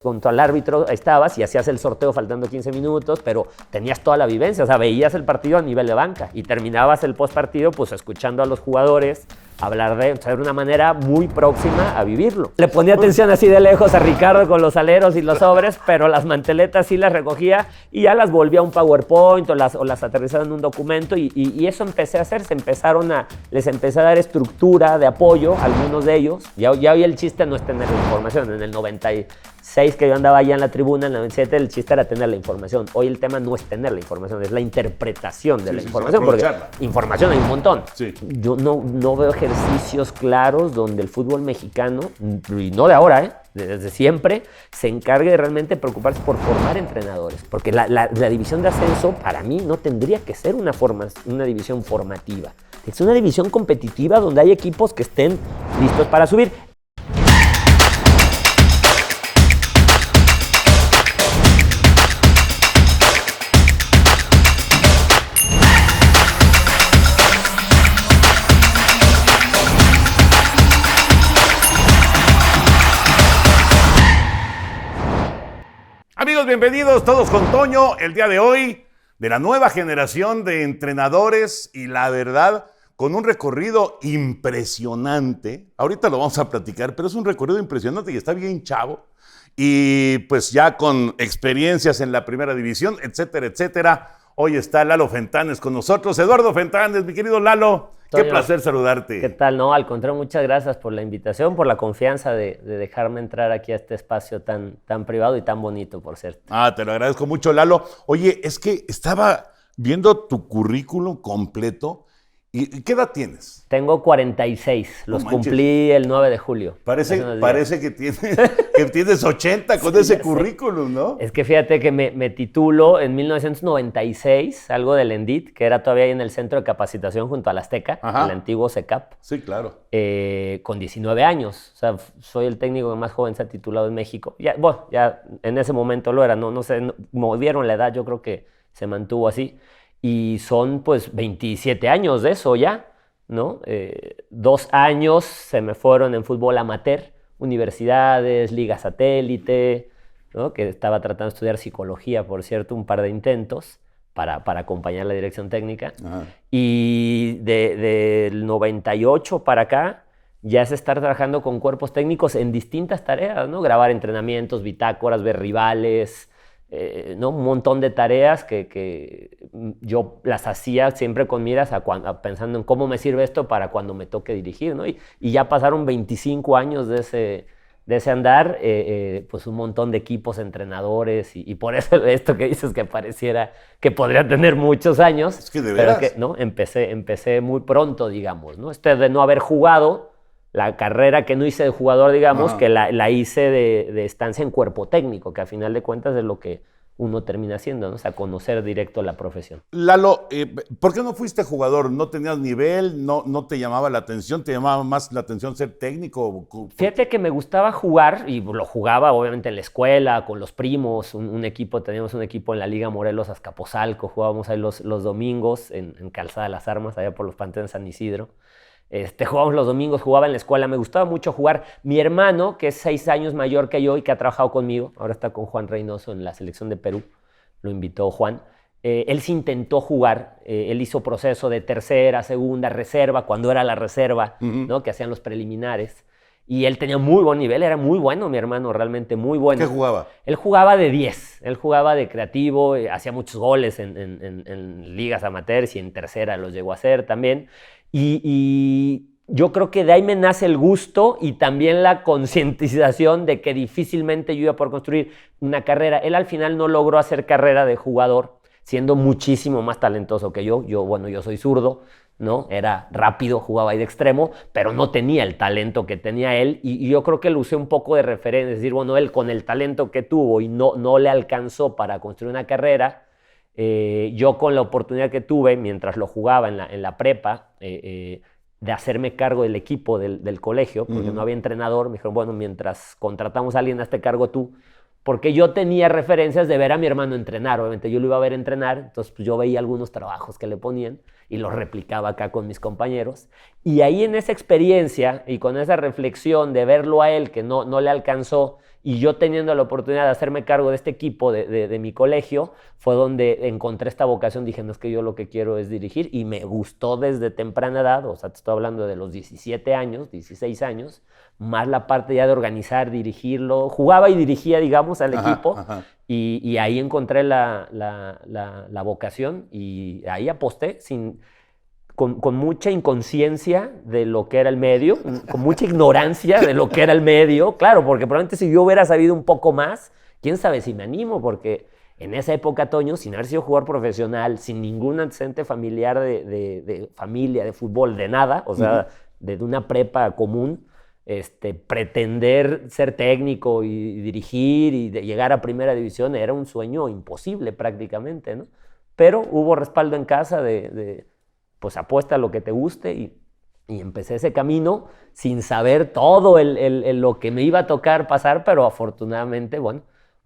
junto al árbitro estabas y hacías el sorteo faltando 15 minutos, pero tenías toda la vivencia, o sea, veías el partido a nivel de banca y terminabas el postpartido pues escuchando a los jugadores hablar de, o sea, de una manera muy próxima a vivirlo. Le ponía atención así de lejos a Ricardo con los aleros y los sobres, pero las manteletas sí las recogía y ya las volvía a un PowerPoint o las aterrizaba en un documento y eso empecé a hacer, les empecé a dar estructura de apoyo a algunos de ellos. Ya hoy el chiste no es tener la información, en el 96 que yo andaba allá en la tribuna, en el 97 el chiste era tener la información. Hoy el tema no es tener la información, es la interpretación de la información, porque información hay un montón. Sí. Yo no veo ejercicios claros donde el fútbol mexicano, y no de ahora, desde siempre, se encargue de realmente preocuparse por formar entrenadores, porque la división de ascenso para mí no tendría que ser una división formativa, es una división competitiva donde hay equipos que estén listos para subir. Amigos, bienvenidos todos con Toño, el día de hoy, de la nueva generación de entrenadores y la verdad, con un recorrido impresionante. Ahorita lo vamos a platicar, pero es un recorrido impresionante y está bien chavo. Y pues ya con experiencias en la primera división, etcétera, etcétera. Hoy está Lalo Fentanes con nosotros. Eduardo Fentanes, mi querido Lalo, Toño, qué placer saludarte. ¿Qué tal? No, al contrario, muchas gracias por la invitación, por la confianza de dejarme entrar aquí a este espacio tan privado y tan bonito, por cierto. Te lo agradezco mucho, Lalo. Oye, es que estaba viendo tu currículum completo. ¿Y qué edad tienes? Tengo 46, los cumplí el 9 de julio. Parece que tienes 80 con ese currículum, ¿no? Es que fíjate que me titulo en 1996, algo del ENDIT, que era todavía ahí en el Centro de Capacitación junto al Azteca, el antiguo CECAP. Sí, claro. Con 19 años, o sea, soy el técnico que más joven se ha titulado en México. Ya en ese momento lo era, no sé, movieron la edad, yo creo que se mantuvo así. Y son pues 27 años de eso ya, ¿no? 2 años se me fueron en fútbol amateur, universidades, liga satélite, ¿no? Que estaba tratando de estudiar psicología, por cierto, un par de intentos para acompañar la dirección técnica. Ajá. Y del 98 para acá ya es estar trabajando con cuerpos técnicos en distintas tareas, ¿no? Grabar entrenamientos, bitácoras, ver rivales, ¿no? Un montón de tareas que yo las hacía siempre con miras pensando en cómo me sirve esto para cuando me toque dirigir, ¿no? Y ya pasaron 25 años de ese andar, pues un montón de equipos, entrenadores, y por eso esto que dices que pareciera que podría tener muchos años. Es que de veras. Pero que, ¿no? Empecé muy pronto, digamos, ¿no? De no haber jugado, la carrera que no hice de jugador, digamos, que la hice de estancia en cuerpo técnico, que a final de cuentas es lo que uno termina haciendo, ¿no? O sea, conocer directo la profesión. Lalo, ¿por qué no fuiste jugador? ¿No tenías nivel? ¿No te llamaba la atención? ¿Te llamaba más la atención ser técnico? Fíjate que me gustaba jugar, y lo jugaba obviamente en la escuela, con los primos, teníamos un equipo en la Liga Morelos Azcapotzalco, jugábamos ahí los domingos en Calzada de las Armas, allá por los Panteones San Isidro. Jugábamos los domingos, jugaba en la escuela, me gustaba mucho jugar. Mi hermano, que es 6 años mayor que yo y que ha trabajado conmigo, ahora está con Juan Reynoso en la selección de Perú, lo invitó Juan, él se intentó jugar, él hizo proceso de tercera, segunda, reserva, cuando era la reserva, ¿no? Que hacían los preliminares, y él tenía muy buen nivel, era muy bueno mi hermano, realmente muy bueno. ¿Qué jugaba? Él jugaba de 10, él jugaba de creativo, hacía muchos goles en ligas amateurs y en tercera los llegó a hacer también. Y yo creo que de ahí me nace el gusto y también la concientización de que difícilmente yo iba a poder construir una carrera. Él al final no logró hacer carrera de jugador, siendo muchísimo más talentoso que yo. Yo soy zurdo, ¿no? Era rápido, jugaba ahí de extremo, pero no tenía el talento que tenía él. Y yo creo que lo usé un poco de referencia. Es decir, bueno, él con el talento que tuvo y no le alcanzó para construir una carrera, yo con la oportunidad que tuve mientras lo jugaba en la prepa, de hacerme cargo del equipo del colegio, porque no había entrenador, me dijeron, bueno, mientras contratamos a alguien, hazte cargo tú, porque yo tenía referencias de ver a mi hermano entrenar, obviamente yo lo iba a ver entrenar, entonces pues, yo veía algunos trabajos que le ponían y los replicaba acá con mis compañeros, y ahí en esa experiencia y con esa reflexión de verlo a él que no le alcanzó y yo teniendo la oportunidad de hacerme cargo de este equipo de mi colegio, fue donde encontré esta vocación. Dije, no, es que yo lo que quiero es dirigir, y me gustó desde temprana edad, o sea, te estoy hablando de los 17 años, 16 años, más la parte ya de organizar, dirigirlo. Jugaba y dirigía, digamos, al equipo, y ahí encontré la vocación, y ahí aposté con mucha inconsciencia de lo que era el medio, con mucha ignorancia de lo que era el medio. Claro, porque probablemente si yo hubiera sabido un poco más, quién sabe si me animo, porque en esa época, Toño, sin haber sido jugador profesional, sin ningún antecedente familiar de familia, de fútbol, de nada, o sea, de una prepa común, pretender ser técnico y dirigir y de llegar a primera división era un sueño imposible prácticamente, ¿no? Pero hubo respaldo en casa pues apuesta a lo que te guste, y empecé ese camino sin saber todo lo que me iba a tocar pasar, pero afortunadamente, bueno,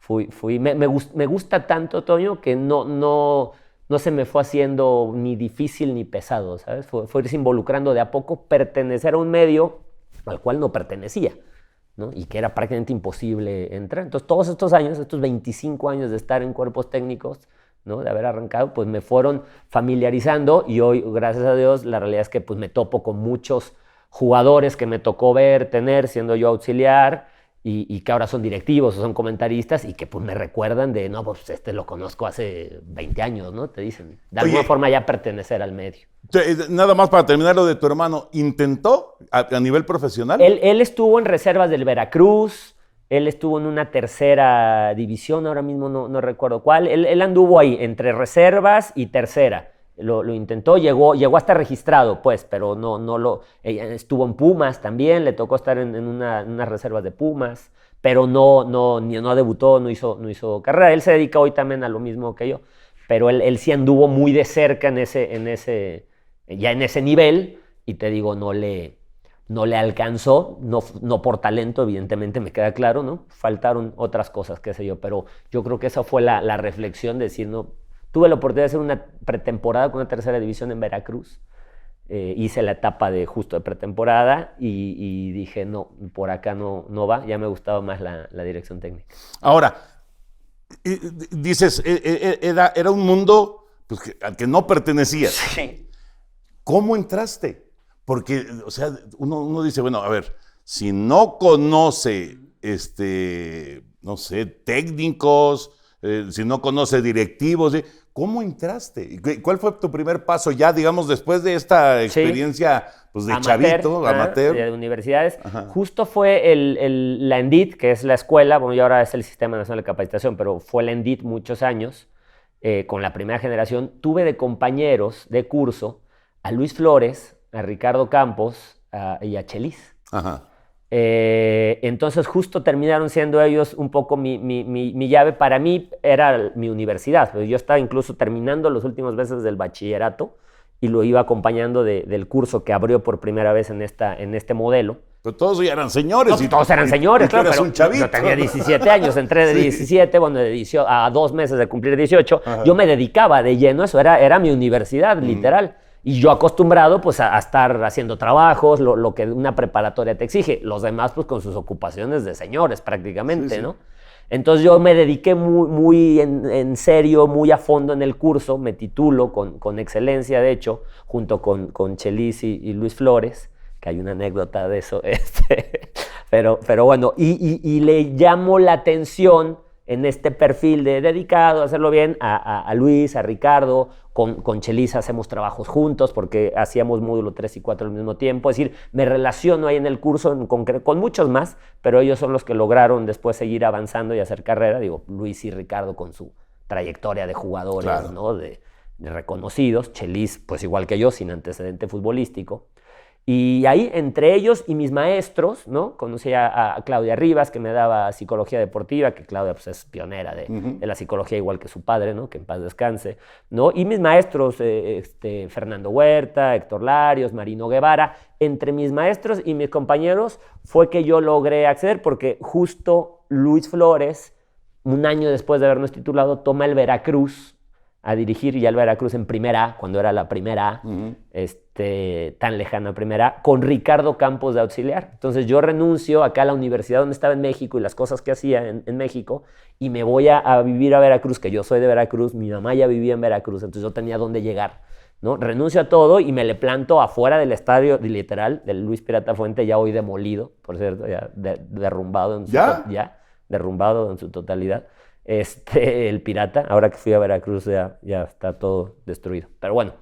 me gusta tanto, Toño, que no se me fue haciendo ni difícil ni pesado, ¿sabes? Fue irse involucrando de a poco, pertenecer a un medio al cual no pertenecía, ¿no? Y que era prácticamente imposible entrar. Entonces, todos estos años, estos 25 años de estar en cuerpos técnicos, ¿no? De haber arrancado, pues me fueron familiarizando, y hoy, gracias a Dios, la realidad es que pues me topo con muchos jugadores que me tocó tener siendo yo auxiliar, y que ahora son directivos o son comentaristas, y que pues me recuerdan de, no, pues lo conozco hace 20 años, ¿no? Te dicen, de alguna forma ya pertenecer al medio. Nada más para terminar lo de tu hermano, ¿intentó a nivel profesional? Él estuvo en reservas del Veracruz. Él estuvo en una tercera división, ahora mismo no recuerdo cuál. Él anduvo ahí, entre reservas y tercera. Lo intentó, llegó hasta registrado, pues, pero estuvo en Pumas también, le tocó estar en unas reservas de Pumas, pero no debutó, no hizo carrera. Él se dedica hoy también a lo mismo que yo, pero él sí anduvo muy de cerca ya en ese nivel, y te digo, no le alcanzó, no por talento, evidentemente, me queda claro, ¿no? Faltaron otras cosas, qué sé yo, pero yo creo que esa fue la reflexión de decir, no, tuve la oportunidad de hacer una pretemporada con una tercera división en Veracruz, hice la etapa justo de pretemporada, y dije, no, por acá no va, ya me gustaba más la dirección técnica. Ahora, dices, era un mundo pues, al que no pertenecías. Sí. ¿Cómo entraste? Porque, o sea, uno dice, bueno, a ver, si no conoce, no sé, técnicos, si no conoce directivos, ¿cómo entraste? ¿Cuál fue tu primer paso ya, digamos, después de esta experiencia pues, de chavito, amateur? De universidades. Ajá. Justo fue la ENDIT, que es la escuela, bueno, y ahora es el Sistema Nacional de Capacitación, pero fue la ENDIT muchos años, con la primera generación. Tuve de compañeros de curso a Luis Flores, a Ricardo Campos y a Chelis. Ajá. Entonces justo terminaron siendo ellos un poco mi llave. Para mí era mi universidad, pero yo estaba incluso terminando los últimos meses del bachillerato, y lo iba acompañando del curso que abrió por primera vez en este modelo. Pero todos ya eran señores. No, todos eran señores, claro, pero un chavito. Yo tenía 17 años, entré de 17, bueno, a 2 meses de cumplir 18, ajá, yo me dedicaba de lleno a eso, era mi universidad, literal. Y yo acostumbrado pues a estar haciendo trabajos, lo que una preparatoria te exige. Los demás pues con sus ocupaciones de señores prácticamente, sí, ¿no? Entonces yo me dediqué muy en serio, muy a fondo en el curso. Me titulo con excelencia, de hecho, junto con Chelis y Luis Flores, que hay una anécdota de eso. Pero bueno, y le llamo la atención en este perfil de dedicado a hacerlo bien a Luis, a Ricardo. Con Chelis hacemos trabajos juntos porque hacíamos módulo 3 y 4 al mismo tiempo. Es decir, me relaciono ahí en el curso con muchos más, pero ellos son los que lograron después seguir avanzando y hacer carrera. Digo, Luis y Ricardo con su trayectoria de jugadores, claro, ¿no? de reconocidos. Chelis, pues igual que yo, sin antecedente futbolístico. Y ahí, entre ellos y mis maestros, ¿no? Conocí a Claudia Rivas, que me daba psicología deportiva, que Claudia pues, es pionera de la psicología, igual que su padre, ¿no? Que en paz descanse, ¿no? Y mis maestros, Fernando Huerta, Héctor Larios, Marino Guevara. Entre mis maestros y mis compañeros fue que yo logré acceder, porque justo Luis Flores, un año después de habernos titulado, toma el Veracruz a dirigir ya el Veracruz en Primera A, cuando era la Primera A, tan lejana Primera A, con Ricardo Campos de auxiliar. Entonces yo renuncio acá a la universidad donde estaba en México y las cosas que hacía en México, y me voy a vivir a Veracruz, que yo soy de Veracruz, mi mamá ya vivía en Veracruz, entonces yo tenía dónde llegar, ¿no? Renuncio a todo y me le planto afuera del estadio, literal, del Luis Pirata Fuente, ya hoy demolido, por cierto, ya derrumbado en derrumbado en su totalidad. El Pirata, ahora que fui a Veracruz ya está todo destruido. Pero bueno,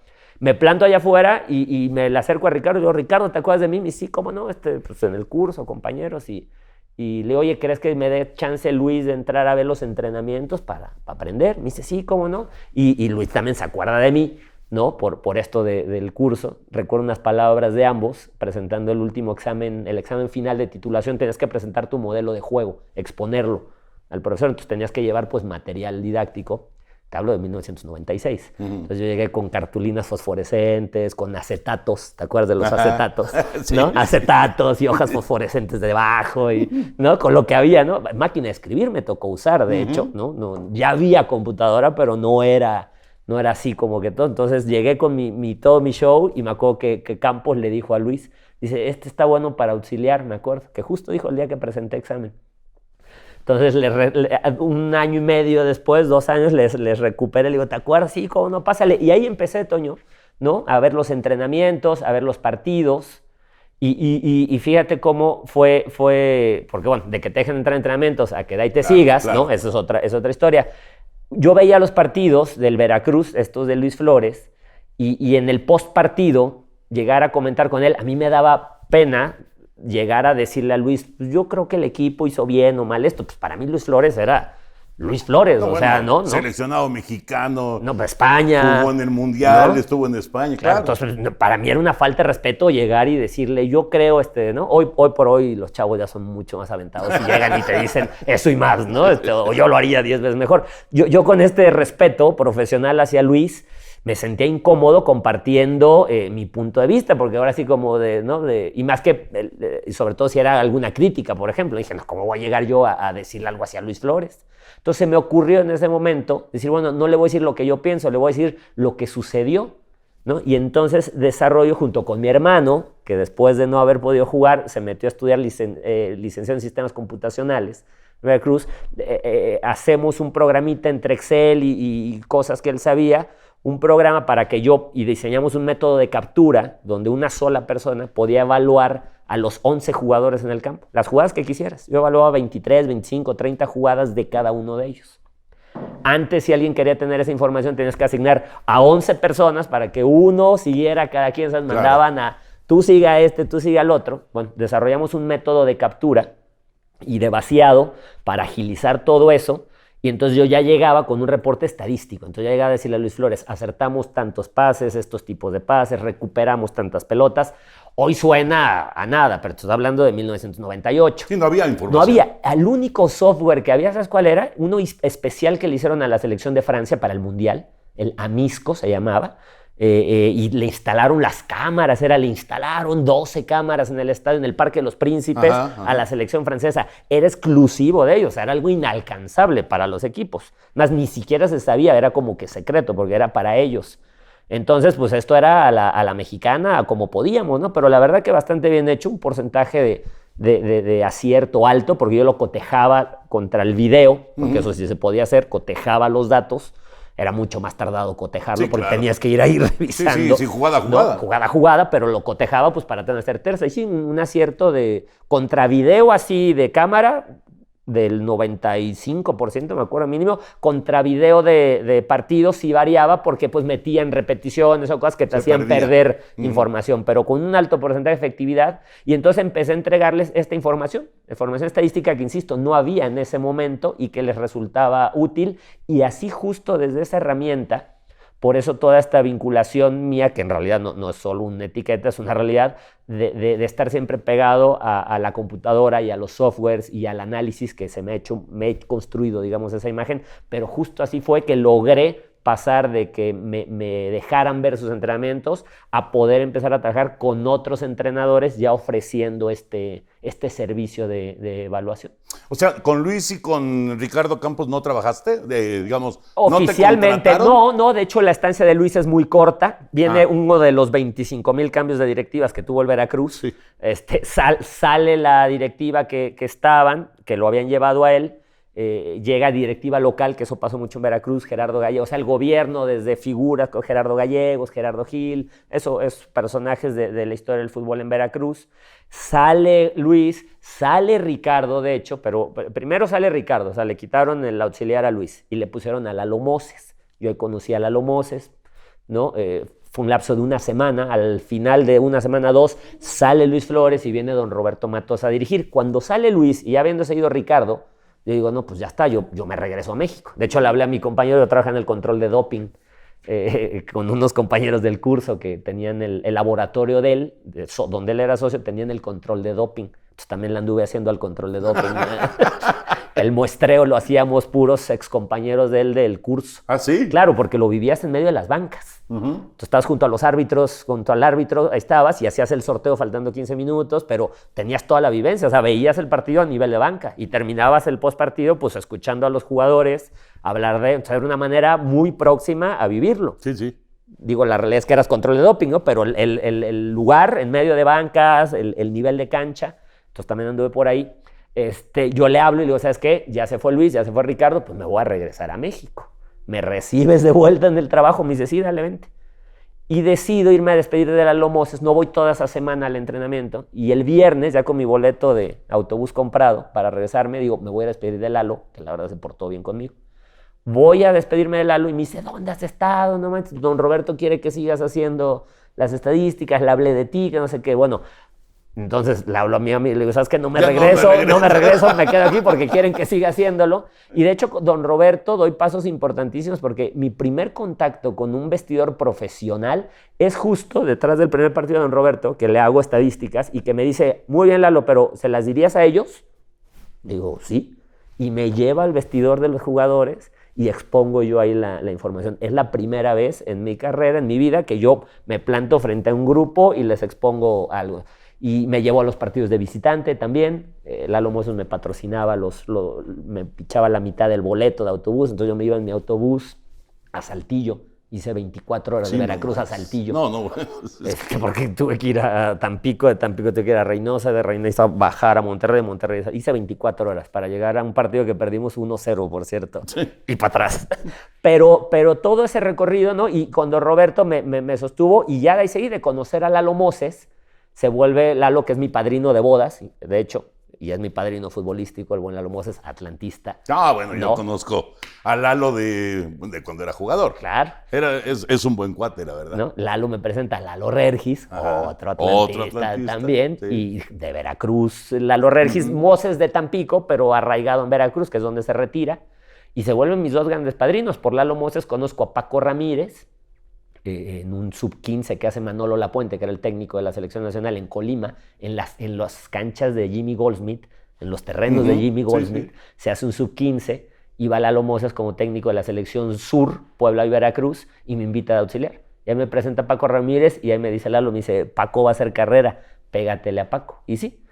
me planto allá afuera y me le acerco a Ricardo. Y digo, Ricardo, ¿te acuerdas de mí? Y sí, ¿cómo no? Pues en el curso, compañeros. Y le digo, oye, ¿crees que me dé chance Luis de entrar a ver los entrenamientos para aprender? Me dice, sí, ¿cómo no? Y Luis también se acuerda de mí, ¿no? Por esto del curso. Recuerdo unas palabras de ambos presentando el último examen, el examen final de titulación. Tenías que presentar tu modelo de juego, exponerlo al profesor, entonces tenías que llevar pues material didáctico. Te hablo de 1996. Entonces yo llegué con cartulinas fosforescentes, con acetatos, ¿te acuerdas de los acetatos? Sí. ¿No? Acetatos y hojas fosforescentes debajo, ¿no? Con lo que había, ¿no? Máquina de escribir me tocó usar, de hecho, ¿no? Ya había computadora, pero no era así como que todo. Entonces llegué con todo mi show y me acuerdo que Campos le dijo a Luis, dice, está bueno para auxiliar, me acuerdo, que justo dijo el día que presenté examen. Entonces, un año y medio después, 2 años, les recuperé. Le digo, ¿te acuerdas? Sí, ¿cómo no? Pásale. Y ahí empecé, Toño, ¿no? A ver los entrenamientos, a ver los partidos. Y fíjate cómo fue, porque bueno, de que te dejen entrar en entrenamientos a que de ahí te sigas, claro. ¿No? Eso es otra historia. Yo veía los partidos del Veracruz, estos de Luis Flores, y en el post partido, llegar a comentar con él, a mí me daba pena llegar a decirle a Luis, pues yo creo que el equipo hizo bien o mal esto. Pues para mí Luis Flores era Luis Flores, o sea, ¿no? Seleccionado mexicano. No, pues España. Estuvo en el Mundial, ¿no? Estuvo en España, claro. Entonces, para mí era una falta de respeto llegar y decirle, yo creo, ¿no? Hoy por hoy los chavos ya son mucho más aventados y llegan y te dicen eso y más, ¿no? O yo lo haría 10 veces mejor. Yo con este respeto profesional hacia Luis, me sentía incómodo compartiendo mi punto de vista, porque ahora sí como ¿no? Y más que, sobre todo si era alguna crítica, por ejemplo, dije, no, ¿cómo voy a llegar yo a decirle algo hacia Luis Flores? Entonces me ocurrió en ese momento decir, bueno, no le voy a decir lo que yo pienso, le voy a decir lo que sucedió, ¿no? Y entonces desarrollo junto con mi hermano, que después de no haber podido jugar, se metió a estudiar licenciado en sistemas computacionales, Veracruz, hacemos un programita entre Excel y cosas que él sabía, un programa para que y diseñamos un método de captura donde una sola persona podía evaluar a los 11 jugadores en el campo, las jugadas que quisieras. Yo evaluaba 23, 25, 30 jugadas de cada uno de ellos. Antes, si alguien quería tener esa información, tenías que asignar a 11 personas para que uno siguiera cada quien, ¿sabes? Mandaban a tú siga tú siga al otro. Bueno, desarrollamos un método de captura y de vaciado para agilizar todo eso. Y entonces yo ya llegaba con un reporte estadístico. Entonces ya llegaba a decirle a Luis Flores, acertamos tantos pases, estos tipos de pases, recuperamos tantas pelotas. Hoy suena a nada, pero estás hablando de 1998. Sí, no había información. No había. El único software que había, ¿sabes cuál era? Uno especial que le hicieron a la selección de Francia para el Mundial. El Amisco se llamaba. Y le instalaron las cámaras, le instalaron 12 cámaras en el estadio, en el Parque de los Príncipes, a la selección francesa. Era exclusivo de ellos, era algo inalcanzable para los equipos. Más ni siquiera se sabía, era como que secreto, porque era para ellos. Entonces, pues esto era a la mexicana, como podíamos, ¿no? Pero la verdad que bastante bien hecho, un porcentaje de acierto alto, porque yo lo cotejaba contra el video, porque eso sí se podía hacer, cotejaba los datos. Era mucho más tardado cotejarlo, sí, porque claro, tenías que ir ahí revisando. Sí, jugada a jugada. ¿No? Jugada a jugada, pero lo cotejaba pues para tener certeza. Y sí, un acierto de contravideo así de cámara del 95%, me acuerdo mínimo. Contravideo de partidos sí variaba porque pues metían repeticiones o cosas que te hacían perder información, pero con un alto porcentaje de efectividad. Y entonces empecé a entregarles esta información estadística que, insisto, no había en ese momento y que les resultaba útil. Y así justo desde esa herramienta, por eso toda esta vinculación mía, que en realidad no es solo una etiqueta, es una realidad, de estar siempre pegado a la computadora y a los softwares y al análisis que me he construido, digamos, esa imagen, pero justo así fue que logré pasar de que me dejaran ver sus entrenamientos a poder empezar a trabajar con otros entrenadores ya ofreciendo este servicio de evaluación. O sea, con Luis y con Ricardo Campos no trabajaste, digamos, oficialmente ¿no te contrataron? no, de hecho la estancia de Luis es muy corta, viene uno de los 25,000 cambios de directivas que tuvo el Veracruz, Sí. Sale la directiva que estaban, que lo habían llevado a él, llega directiva local, que eso pasó mucho en Veracruz, Gerardo Gallegos, o sea, el gobierno desde figuras con Gerardo Gallegos, Gerardo Gil, eso es personajes de la historia del fútbol en Veracruz. Sale Luis, sale Ricardo, de hecho, pero primero sale Ricardo, o sea, le quitaron el auxiliar a Luis y le pusieron a Lalo Moses. Yo ahí conocí a Lalo Moses, ¿no? Fue un lapso de una semana, al final de una semana, 2, sale Luis Flores y viene don Roberto Matos a dirigir. Cuando sale Luis y ya habiendo seguido Ricardo, yo digo, no, pues ya está, yo me regreso a México. De hecho, le hablé a mi compañero, yo trabajo en el control de doping, con unos compañeros del curso que tenían el laboratorio de él, donde él era socio, tenían el control de doping. Entonces también le anduve haciendo al control de doping. El muestreo lo hacíamos puros excompañeros de él del curso. ¿Ah, sí? Claro, porque lo vivías en medio de las bancas. Tú estabas junto a los árbitros, junto al árbitro, ahí estabas y hacías el sorteo faltando 15 minutos, pero tenías toda la vivencia, o sea, veías el partido a nivel de banca y terminabas el postpartido pues escuchando a los jugadores hablar o sea, de una manera muy próxima a vivirlo. Sí, sí. Digo, la realidad es que eras control de doping, ¿no? Pero el lugar en medio de bancas, el nivel de cancha, entonces también anduve por ahí. Yo le hablo y le digo, ¿sabes qué? Ya se fue Luis, ya se fue Ricardo, pues me voy a regresar a México. ¿Me recibes de vuelta en el trabajo? Me dice, sí, dale, vente. Y decido irme a despedir de Lalo Moses, no voy toda esa semana al entrenamiento, y el viernes, ya con mi boleto de autobús comprado para regresarme, digo, me voy a despedir de Lalo, que la verdad se portó bien conmigo. Voy a despedirme de Lalo y me dice, ¿dónde has estado? No manches, don Roberto quiere que sigas haciendo las estadísticas, le hablé de ti, que no sé qué. Bueno, entonces le hablo a mi amigo y le digo, ¿sabes qué? No me regreso, me quedo aquí porque quieren que siga haciéndolo. Y de hecho, don Roberto, doy pasos importantísimos porque mi primer contacto con un vestidor profesional es justo detrás del primer partido de don Roberto, que le hago estadísticas y que me dice, muy bien, Lalo, pero ¿se las dirías a ellos? Digo, sí. Y me lleva al vestidor de los jugadores y expongo yo ahí la información. Es la primera vez en mi carrera, en mi vida, que yo me planto frente a un grupo y les expongo algo. Y me llevo a los partidos de visitante también. Lalo Moses me patrocinaba, me pichaba la mitad del boleto de autobús, entonces yo me iba en mi autobús a Saltillo. Hice 24 horas de Veracruz a Saltillo. No. Porque tuve que ir a Tampico, de Tampico tuve que ir a Reynosa, de Reynosa bajar a Monterrey, de Monterrey. Hice 24 horas para llegar a un partido que perdimos 1-0, por cierto. Sí. Y para atrás. Pero todo ese recorrido, ¿no? Y cuando Roberto me sostuvo, y ya de ahí seguí de conocer a Lalo Moses, se vuelve Lalo, que es mi padrino de bodas, de hecho, y es mi padrino futbolístico, el buen Lalo Moses, atlantista. Ah, bueno, yo conozco a Lalo de cuando era jugador. Claro. Es un buen cuate, la verdad. ¿No? Lalo me presenta a Lalo Regis, otro atlantista también, sí. Y de Veracruz, Lalo Regis, Moses de Tampico, pero arraigado en Veracruz, que es donde se retira, y se vuelven mis dos grandes padrinos. Por Lalo Moses conozco a Paco Ramírez, en un sub-15 que hace Manolo Lapuente, que era el técnico de la selección nacional en Colima, en las canchas de Jimmy Goldsmith, en los terrenos de Jimmy Goldsmith, se hace un sub-15, y va Lalo Moses como técnico de la selección sur, Puebla y Veracruz, y me invita de auxiliar. Y ahí me presenta Paco Ramírez, y ahí me dice Lalo, me dice, Paco va a hacer carrera, pégatele a Paco. Y sí,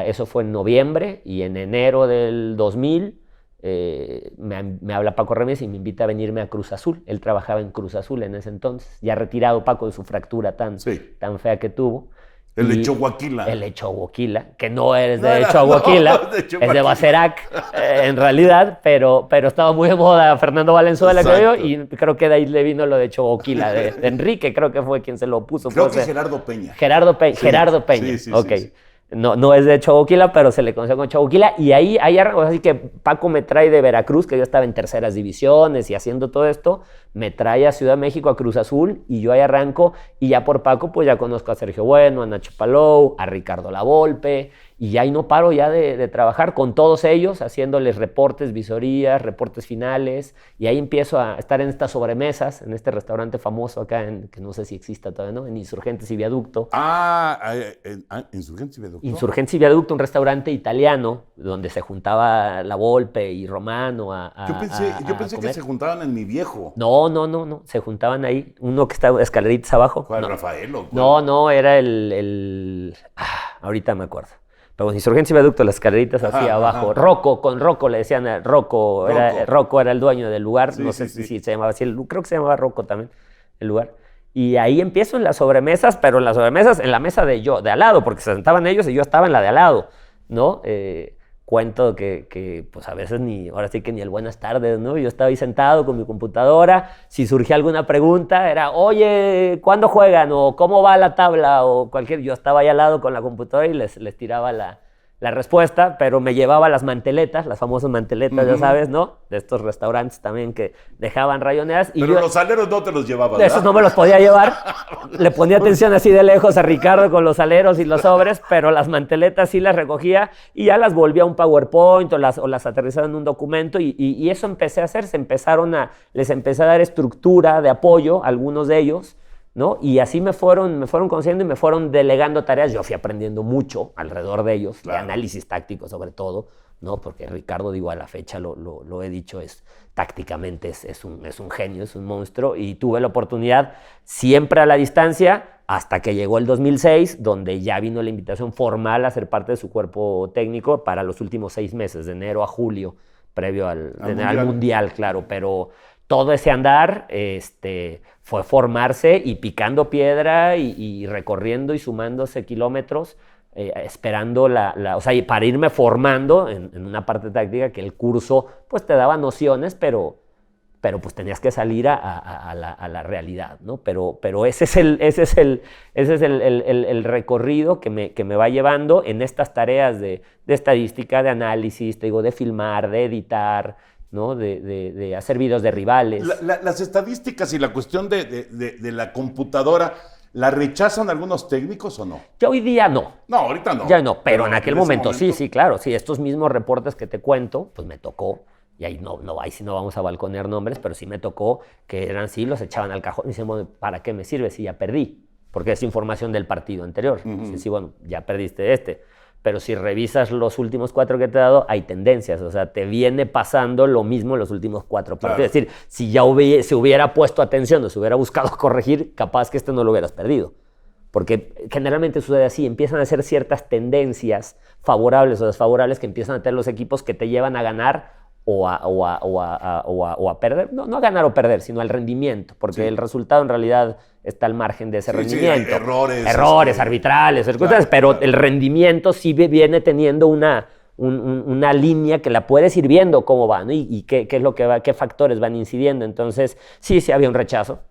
eso fue en noviembre, y en enero del 2000, me habla Paco Ramírez y me invita a venirme a Cruz Azul. Él trabajaba en Cruz Azul en ese entonces, ya retirado Paco de su fractura tan fea que tuvo. El de Chihuahua. El de Chihuahua, que no es de Chihuahua, es de Bacerac, en realidad, pero estaba muy de moda Fernando Valenzuela, creo yo, y creo que de ahí le vino lo de Chihuahua, de Enrique, creo que fue quien se lo puso. Creo que Gerardo Peña. Gerardo Peña, sí, ok. Sí. No es de Chihuahua, pero se le conoce con Chihuahua, y ahí arrancó. Así que Paco me trae de Veracruz, que yo estaba en terceras divisiones y haciendo todo esto, me trae a Ciudad de México, a Cruz Azul, y yo ahí arranco, y ya por Paco pues ya conozco a Sergio Bueno, a Nacho Palou, a Ricardo Lavolpe, y ahí no paro ya de trabajar con todos ellos, haciéndoles reportes, visorías, reportes finales, y ahí empiezo a estar en estas sobremesas, en este restaurante famoso acá, que no sé si exista todavía, ¿no? En Insurgentes y Viaducto. Insurgentes y Viaducto. Insurgentes y Viaducto, un restaurante italiano, donde se juntaba La Volpe y Romano Yo pensé que se juntaban en Mi Viejo. No, se juntaban ahí, uno que está escaleritas abajo. ¿Cuál, no. Rafael o cuál? No, era ahorita me acuerdo. Pero Insurgencia y Viaducto, las escaleritas así abajo. Rocco le decían a Rocco. Rocco era el dueño del lugar. Sí, no sé sí. si se llamaba así. Creo que se llamaba Rocco también, el lugar. Y ahí empiezo en las sobremesas, pero en las sobremesas en la mesa de al lado, porque se sentaban ellos y yo estaba en la de al lado, ¿no? Cuento que pues a veces ahora sí que ni el buenas tardes, ¿no? Yo estaba ahí sentado con mi computadora, si surgía alguna pregunta era, oye, ¿cuándo juegan? O ¿cómo va la tabla? O yo estaba ahí al lado con la computadora y les tiraba la respuesta, pero me llevaba las manteletas, las famosas manteletas, ya sabes, ¿no? De estos restaurantes también que dejaban rayoneras. Pero los aleros no te los llevabas, ¿verdad? Esos no me los podía llevar. Le ponía atención así de lejos a Ricardo con los aleros y los sobres, pero las manteletas sí las recogía y ya las volvía a un PowerPoint o las aterrizaba en un documento y eso empecé a hacer. Les empecé a dar estructura de apoyo a algunos de ellos, ¿no? Y así me fueron conociendo y me fueron delegando tareas. Yo fui aprendiendo mucho alrededor de ellos, claro. De análisis táctico sobre todo, ¿no? Porque Ricardo, digo, a la fecha lo he dicho, tácticamente es un genio, es un monstruo, y tuve la oportunidad siempre a la distancia hasta que llegó el 2006, donde ya vino la invitación formal a ser parte de su cuerpo técnico para los últimos 6 meses, de enero a julio, previo al mundial, claro, pero todo ese andar fue formarse y picando piedra y recorriendo y sumándose kilómetros, esperando o sea, para irme formando en una parte táctica que el curso pues te daba nociones, pero pues tenías que salir a la realidad, ¿no? Pero ese es el recorrido que me va llevando en estas tareas de estadística, de análisis, te digo, de filmar, de editar, ¿no? De hacer videos de rivales. Las estadísticas y la cuestión de la computadora, ¿la rechazan algunos técnicos o no? Ya hoy día no. No, ahorita no. Ya no, pero en aquel momento sí, claro. Sí, estos mismos reportes que te cuento, pues me tocó, y ahí ahí sí no vamos a balconear nombres, pero sí me tocó que eran sí, los echaban al cajón y decían, bueno, ¿para qué me sirve si ya perdí? Porque es información del partido anterior. Sí, bueno, ya perdiste pero si revisas los últimos 4 que te he dado, hay tendencias, o sea, te viene pasando lo mismo en los últimos 4 partidos. Claro. Es decir, si ya se hubiera puesto atención o se hubiera buscado corregir, capaz que no lo hubieras perdido. Porque generalmente sucede así, empiezan a hacer ciertas tendencias favorables o desfavorables que empiezan a tener los equipos que te llevan a ganar o a perder, no a ganar o perder, sino al rendimiento, porque el resultado en realidad está al margen de ese rendimiento. Sí, errores arbitrales, claro, pero el rendimiento sí viene teniendo una línea que la puedes ir viendo cómo va, ¿no? Y qué es lo que va, qué factores van incidiendo. Entonces, sí había un rechazo,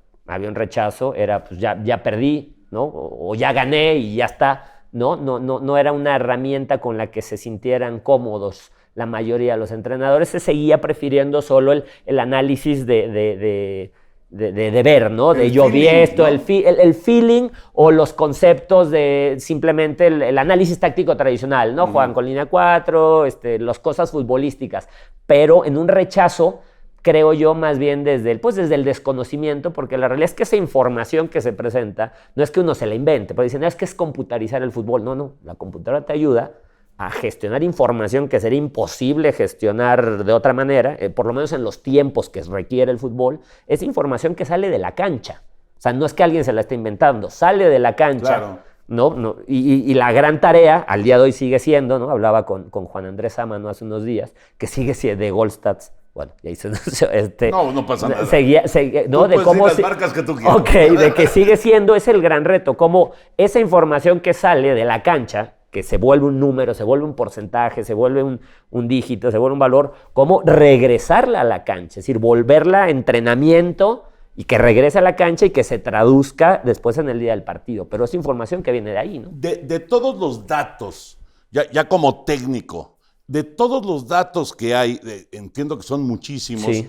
era pues ya perdí, ¿no? O ya gané y ya está, ¿no? No era una herramienta con la que se sintieran cómodos la mayoría de los entrenadores. Se seguía prefiriendo solo el análisis de ver, ¿no? De yo vi esto, ¿no? El feeling o los conceptos de simplemente el análisis táctico tradicional, ¿no? Juegan con línea 4, las cosas futbolísticas, pero en un rechazo, creo yo, más bien desde el desconocimiento, porque la realidad es que esa información que se presenta no es que uno se la invente, porque dicen, es que es computarizar el fútbol. No, la computadora te ayuda a gestionar información que sería imposible gestionar de otra manera, por lo menos en los tiempos que requiere el fútbol. Es información que sale de la cancha. O sea, no es que alguien se la esté inventando, sale de la cancha. Claro. ¿No? Y la gran tarea, al día de hoy sigue siendo, ¿no? Hablaba con Juan Andrés Sámano hace unos días, que sigue siendo de Goldstats. Bueno, ya hice no pasa nada. ¿no? De cómo las marcas que tú quieras. Ok, de que sigue siendo, es el gran reto, cómo esa información que sale de la cancha, que se vuelve un número, se vuelve un porcentaje, se vuelve un dígito, se vuelve un valor, cómo regresarla a la cancha, es decir, volverla a entrenamiento y que regrese a la cancha y que se traduzca después en el día del partido. Pero es información que viene de ahí, ¿no? De todos los datos, ya como técnico, de todos los datos que hay, entiendo que son muchísimos, sí.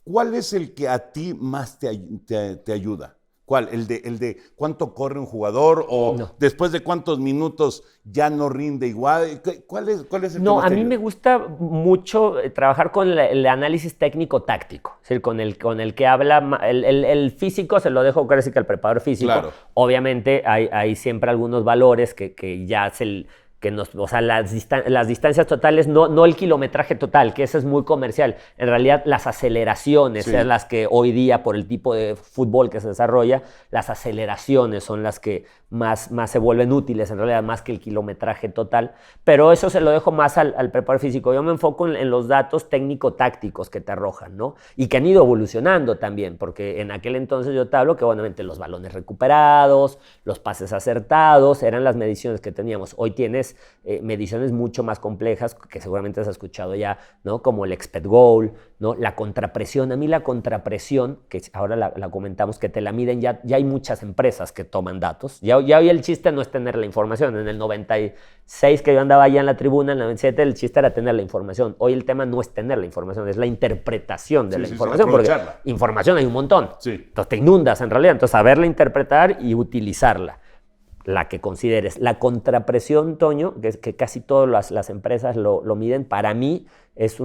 ¿Cuál es el que a ti más te ayuda? ¿Cuál? ¿El de cuánto corre un jugador o No. después de cuántos minutos ya no rinde igual? ¿Cuál es el que No, más a te mí ayuda? me gusta mucho trabajar con el análisis técnico-táctico, es decir, con el que habla, el físico se lo dejo casi que al preparador físico. Claro. Obviamente hay siempre algunos valores que ya o sea, las distancias totales, no el kilometraje total, que eso es muy comercial. En realidad, las aceleraciones, Sí. es las que hoy día, por el tipo de fútbol que se desarrolla, las aceleraciones son las que más se vuelven útiles, en realidad, más que el kilometraje total. Pero eso se lo dejo más al preparador físico. Yo me enfoco en los datos técnico-tácticos que te arrojan, ¿no? Y que han ido evolucionando también, porque en aquel entonces yo te hablo que, obviamente, los balones recuperados, los pases acertados, eran las mediciones que teníamos. Hoy tienes mediciones mucho más complejas, que seguramente has escuchado ya, ¿no? Como el expected goal, ¿no? La contrapresión. A mí la contrapresión, que ahora la comentamos, que te la miden, ya hay muchas empresas que toman datos. Ya hoy el chiste no es tener la información. En el 96 que yo andaba allá en la tribuna, en el 97, el chiste era tener la información. Hoy el tema no es tener la información, es la interpretación de la información. Porque información hay un montón. Sí. Entonces te inundas en realidad. Entonces saberla interpretar y utilizarla. La que consideres. La contrapresión, Toño, que casi todas las empresas lo miden, para mí es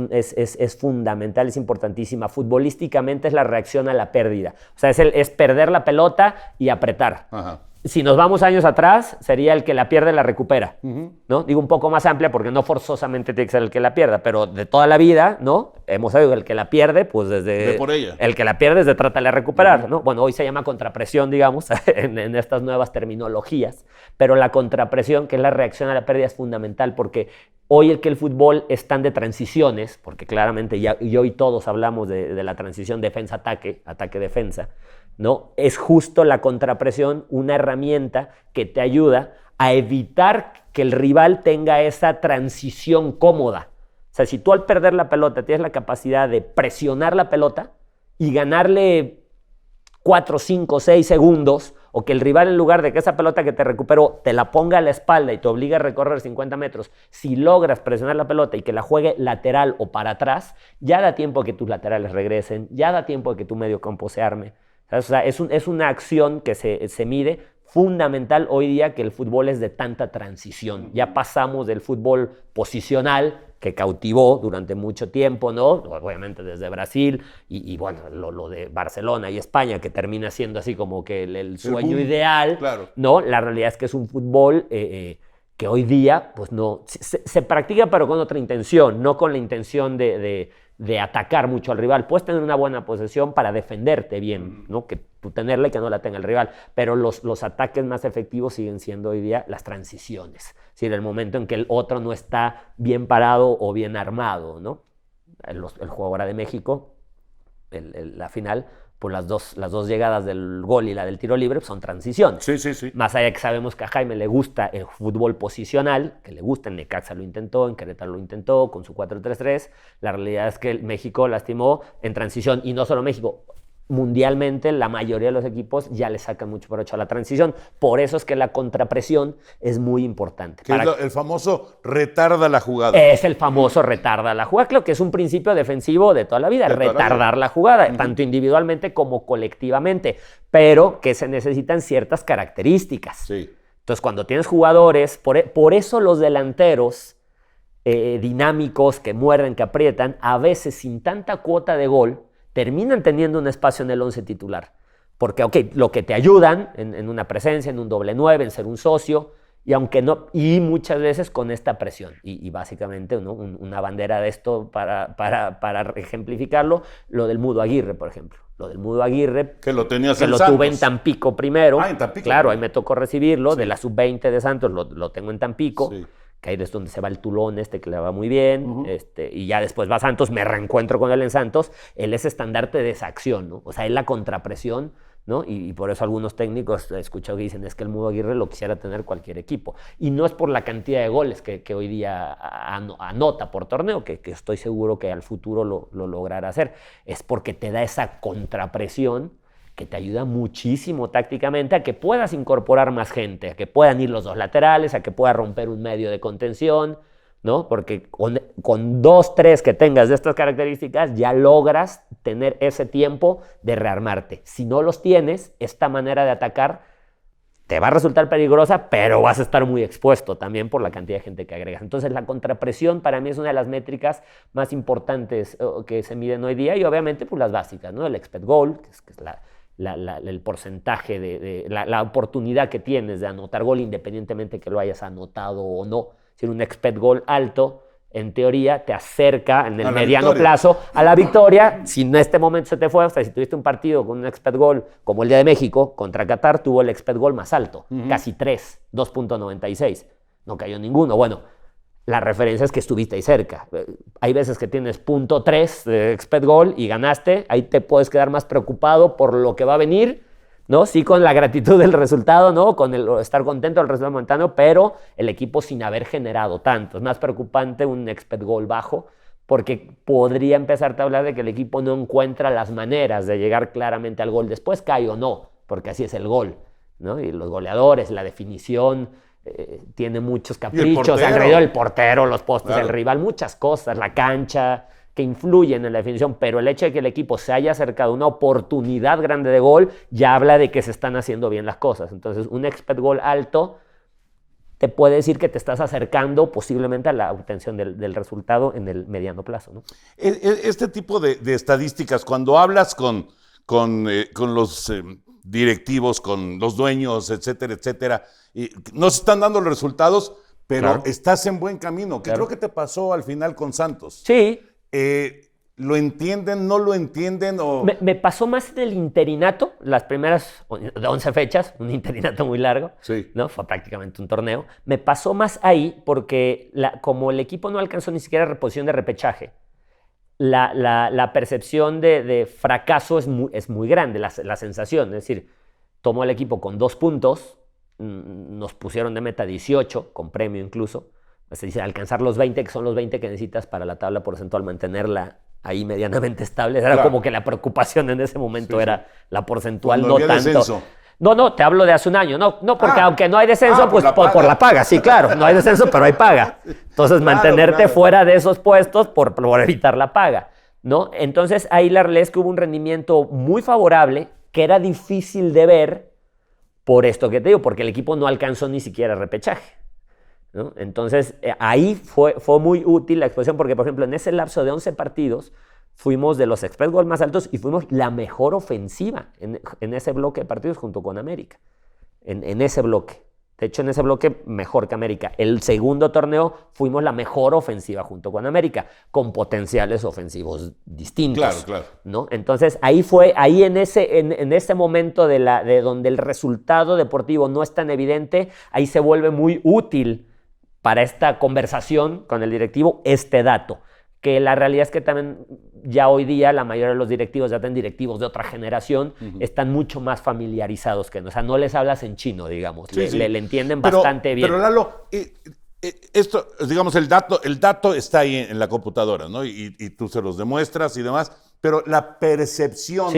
fundamental, es importantísima. Futbolísticamente es la reacción a la pérdida. O sea, es perder la pelota y apretar. Ajá. Si nos vamos años atrás, sería el que la pierde la recupera, ¿no? Digo un poco más amplia porque no forzosamente tiene que ser el que la pierda, pero de toda la vida, ¿no? Hemos sabido que el que la pierde, pues desde... Ve por ella. El que la pierde es de trátale de recuperar, ¿no? Bueno, hoy se llama contrapresión, digamos, en estas nuevas terminologías, pero la contrapresión, que es la reacción a la pérdida, es fundamental porque hoy el fútbol es tan de transiciones, porque claramente y hoy todos hablamos de la transición defensa-ataque, ataque-defensa, ¿no? Es justo la contrapresión una herramienta que te ayuda a evitar que el rival tenga esa transición cómoda. O sea, si tú al perder la pelota tienes la capacidad de presionar la pelota y ganarle 4, 5, 6 segundos, o que el rival, en lugar de que esa pelota que te recuperó te la ponga a la espalda y te obliga a recorrer 50 metros, si logras presionar la pelota y que la juegue lateral o para atrás, ya da tiempo a que tus laterales regresen, ya da tiempo a que tu medio campo se arme. O sea, es una acción que se mide, fundamental hoy día, que el fútbol es de tanta transición. Ya pasamos del fútbol posicional, que cautivó durante mucho tiempo, ¿no? Obviamente desde Brasil y bueno, lo de Barcelona y España, que termina siendo así como que el sueño ideal, claro. ¿no? La realidad es que es un fútbol que hoy día, pues no, se practica pero con otra intención, no con la intención de atacar mucho al rival. Puedes tener una buena posesión para defenderte bien, ¿no? Que tú tenerla y que no la tenga el rival, pero los ataques más efectivos siguen siendo hoy día las transiciones, es decir, el momento en que el otro no está bien parado o bien armado, ¿no? El juego ahora de México, la final, pues las dos llegadas del gol y la del tiro libre son transiciones. Sí. Más allá de que sabemos que a Jaime le gusta el fútbol posicional, que le gusta, en Necaxa lo intentó, en Querétaro lo intentó, con su 4-3-3, la realidad es que México lastimó en transición, y no solo México, mundialmente la mayoría de los equipos ya le sacan mucho provecho a la transición. Por eso es que la contrapresión es muy importante. Que es el famoso retarda la jugada. Es el famoso retarda la jugada. Creo que es un principio defensivo de toda la vida, retardar la jugada, tanto individualmente como colectivamente, pero que se necesitan ciertas características. Sí. Entonces, cuando tienes jugadores, por eso los delanteros dinámicos, que muerden, que aprietan, a veces sin tanta cuota de gol, terminan teniendo un espacio en el 11 titular. Porque, lo que te ayudan en una presencia, en un doble 9, en ser un socio, y muchas veces con esta presión. Y básicamente, ¿no? Una bandera de esto para ejemplificarlo, lo del Mudo Aguirre, por ejemplo. Lo del Mudo Aguirre, que lo tenías que en lo Santos. tuve en Tampico primero. En Tampico. Claro, ahí me tocó recibirlo, Sí. de la sub-20 de Santos, lo tengo en Tampico. Sí. Que ahí es donde se va el Tulón que le va muy bien, y ya después va a Santos, me reencuentro con él en Santos. Él es estandarte de esa acción, ¿no? O sea, él la contrapresión, ¿no? Y por eso algunos técnicos he escuchado que dicen, es que el Mudo Aguirre lo quisiera tener cualquier equipo. Y no es por la cantidad de goles que hoy día anota por torneo, que estoy seguro que al futuro lo logrará hacer. Es porque te da esa contrapresión que te ayuda muchísimo tácticamente a que puedas incorporar más gente, a que puedan ir los dos laterales, a que pueda romper un medio de contención, ¿no? Porque con 2, 3 que tengas de estas características ya logras tener ese tiempo de rearmarte. Si no los tienes, esta manera de atacar te va a resultar peligrosa, pero vas a estar muy expuesto también por la cantidad de gente que agregas. Entonces, la contrapresión para mí es una de las métricas más importantes que se miden hoy día y obviamente pues las básicas, ¿no? El expected goal, que es el porcentaje de la oportunidad que tienes de anotar gol independientemente que lo hayas anotado o no. Si un expected goal alto, en teoría, te acerca en el mediano plazo a la victoria. Si en este momento se te fue, o sea, si tuviste un partido con un expected goal como el día de México contra Qatar, tuvo el expected goal más alto, casi 3, 2.96. No cayó ninguno. Bueno, la referencia es que estuviste ahí cerca. Hay veces que tienes 0.3 de expected goal y ganaste. Ahí te puedes quedar más preocupado por lo que va a venir, ¿no? Sí, con la gratitud del resultado, ¿no? Con el estar contento del resultado momentáneo, pero el equipo sin haber generado tanto. Es más preocupante un expected goal bajo, porque podría empezarte a hablar de que el equipo no encuentra las maneras de llegar claramente al gol. Después cae o no, porque así es el gol, ¿no? Y los goleadores, la definición, tiene muchos caprichos alrededor del portero, los postes del rival, muchas cosas, la cancha, que influyen en la definición, pero el hecho de que el equipo se haya acercado a una oportunidad grande de gol ya habla de que se están haciendo bien las cosas. Entonces, un expected goal alto te puede decir que te estás acercando posiblemente a la obtención del resultado en el mediano plazo, ¿no? Este tipo de estadísticas, cuando hablas con los directivos, con los dueños, etcétera, etcétera, y no se están dando los resultados, pero estás en buen camino, que creo que te pasó al final con Santos. Sí. ¿Lo entienden, no lo entienden? O... Me pasó más en el interinato, las primeras 11 fechas, un interinato muy largo, ¿no? Fue prácticamente un torneo. Me pasó más ahí porque como el equipo no alcanzó ni siquiera reposición de repechaje, la percepción de fracaso es muy grande, la sensación. Es decir, tomó el equipo con 2 puntos, nos pusieron de meta 18, con premio incluso. Es decir, alcanzar los 20, que son los 20 que necesitas para la tabla porcentual, mantenerla ahí medianamente estable. Era como que la preocupación en ese momento era la porcentual, no tanto. Descenso. No, te hablo de hace un año. No, porque aunque no hay descenso, pues por la paga. Sí, claro, no hay descenso, pero hay paga. Entonces, mantenerte fuera de esos puestos por evitar la paga, ¿no? Entonces, ahí la realidad es que hubo un rendimiento muy favorable que era difícil de ver por esto que te digo, porque el equipo no alcanzó ni siquiera repechaje, ¿no? Entonces, ahí fue muy útil la exposición porque, por ejemplo, en ese lapso de 11 partidos fuimos de los expected goals más altos y fuimos la mejor ofensiva en ese bloque de partidos junto con América. En ese bloque. De hecho, en ese bloque mejor que América. El segundo torneo fuimos la mejor ofensiva junto con América, con potenciales ofensivos distintos. Claro. ¿No? Entonces, ahí en ese momento de donde el resultado deportivo no es tan evidente, ahí se vuelve muy útil para esta conversación con el directivo este dato, que la realidad es que también ya hoy día la mayoría de los directivos, ya están directivos de otra generación, están mucho más familiarizados que no. O sea, no les hablas en chino, digamos, le entienden bastante bien. Pero Lalo, esto, digamos, el dato está ahí en la computadora, ¿no? Y tú se los demuestras y demás, pero la percepción,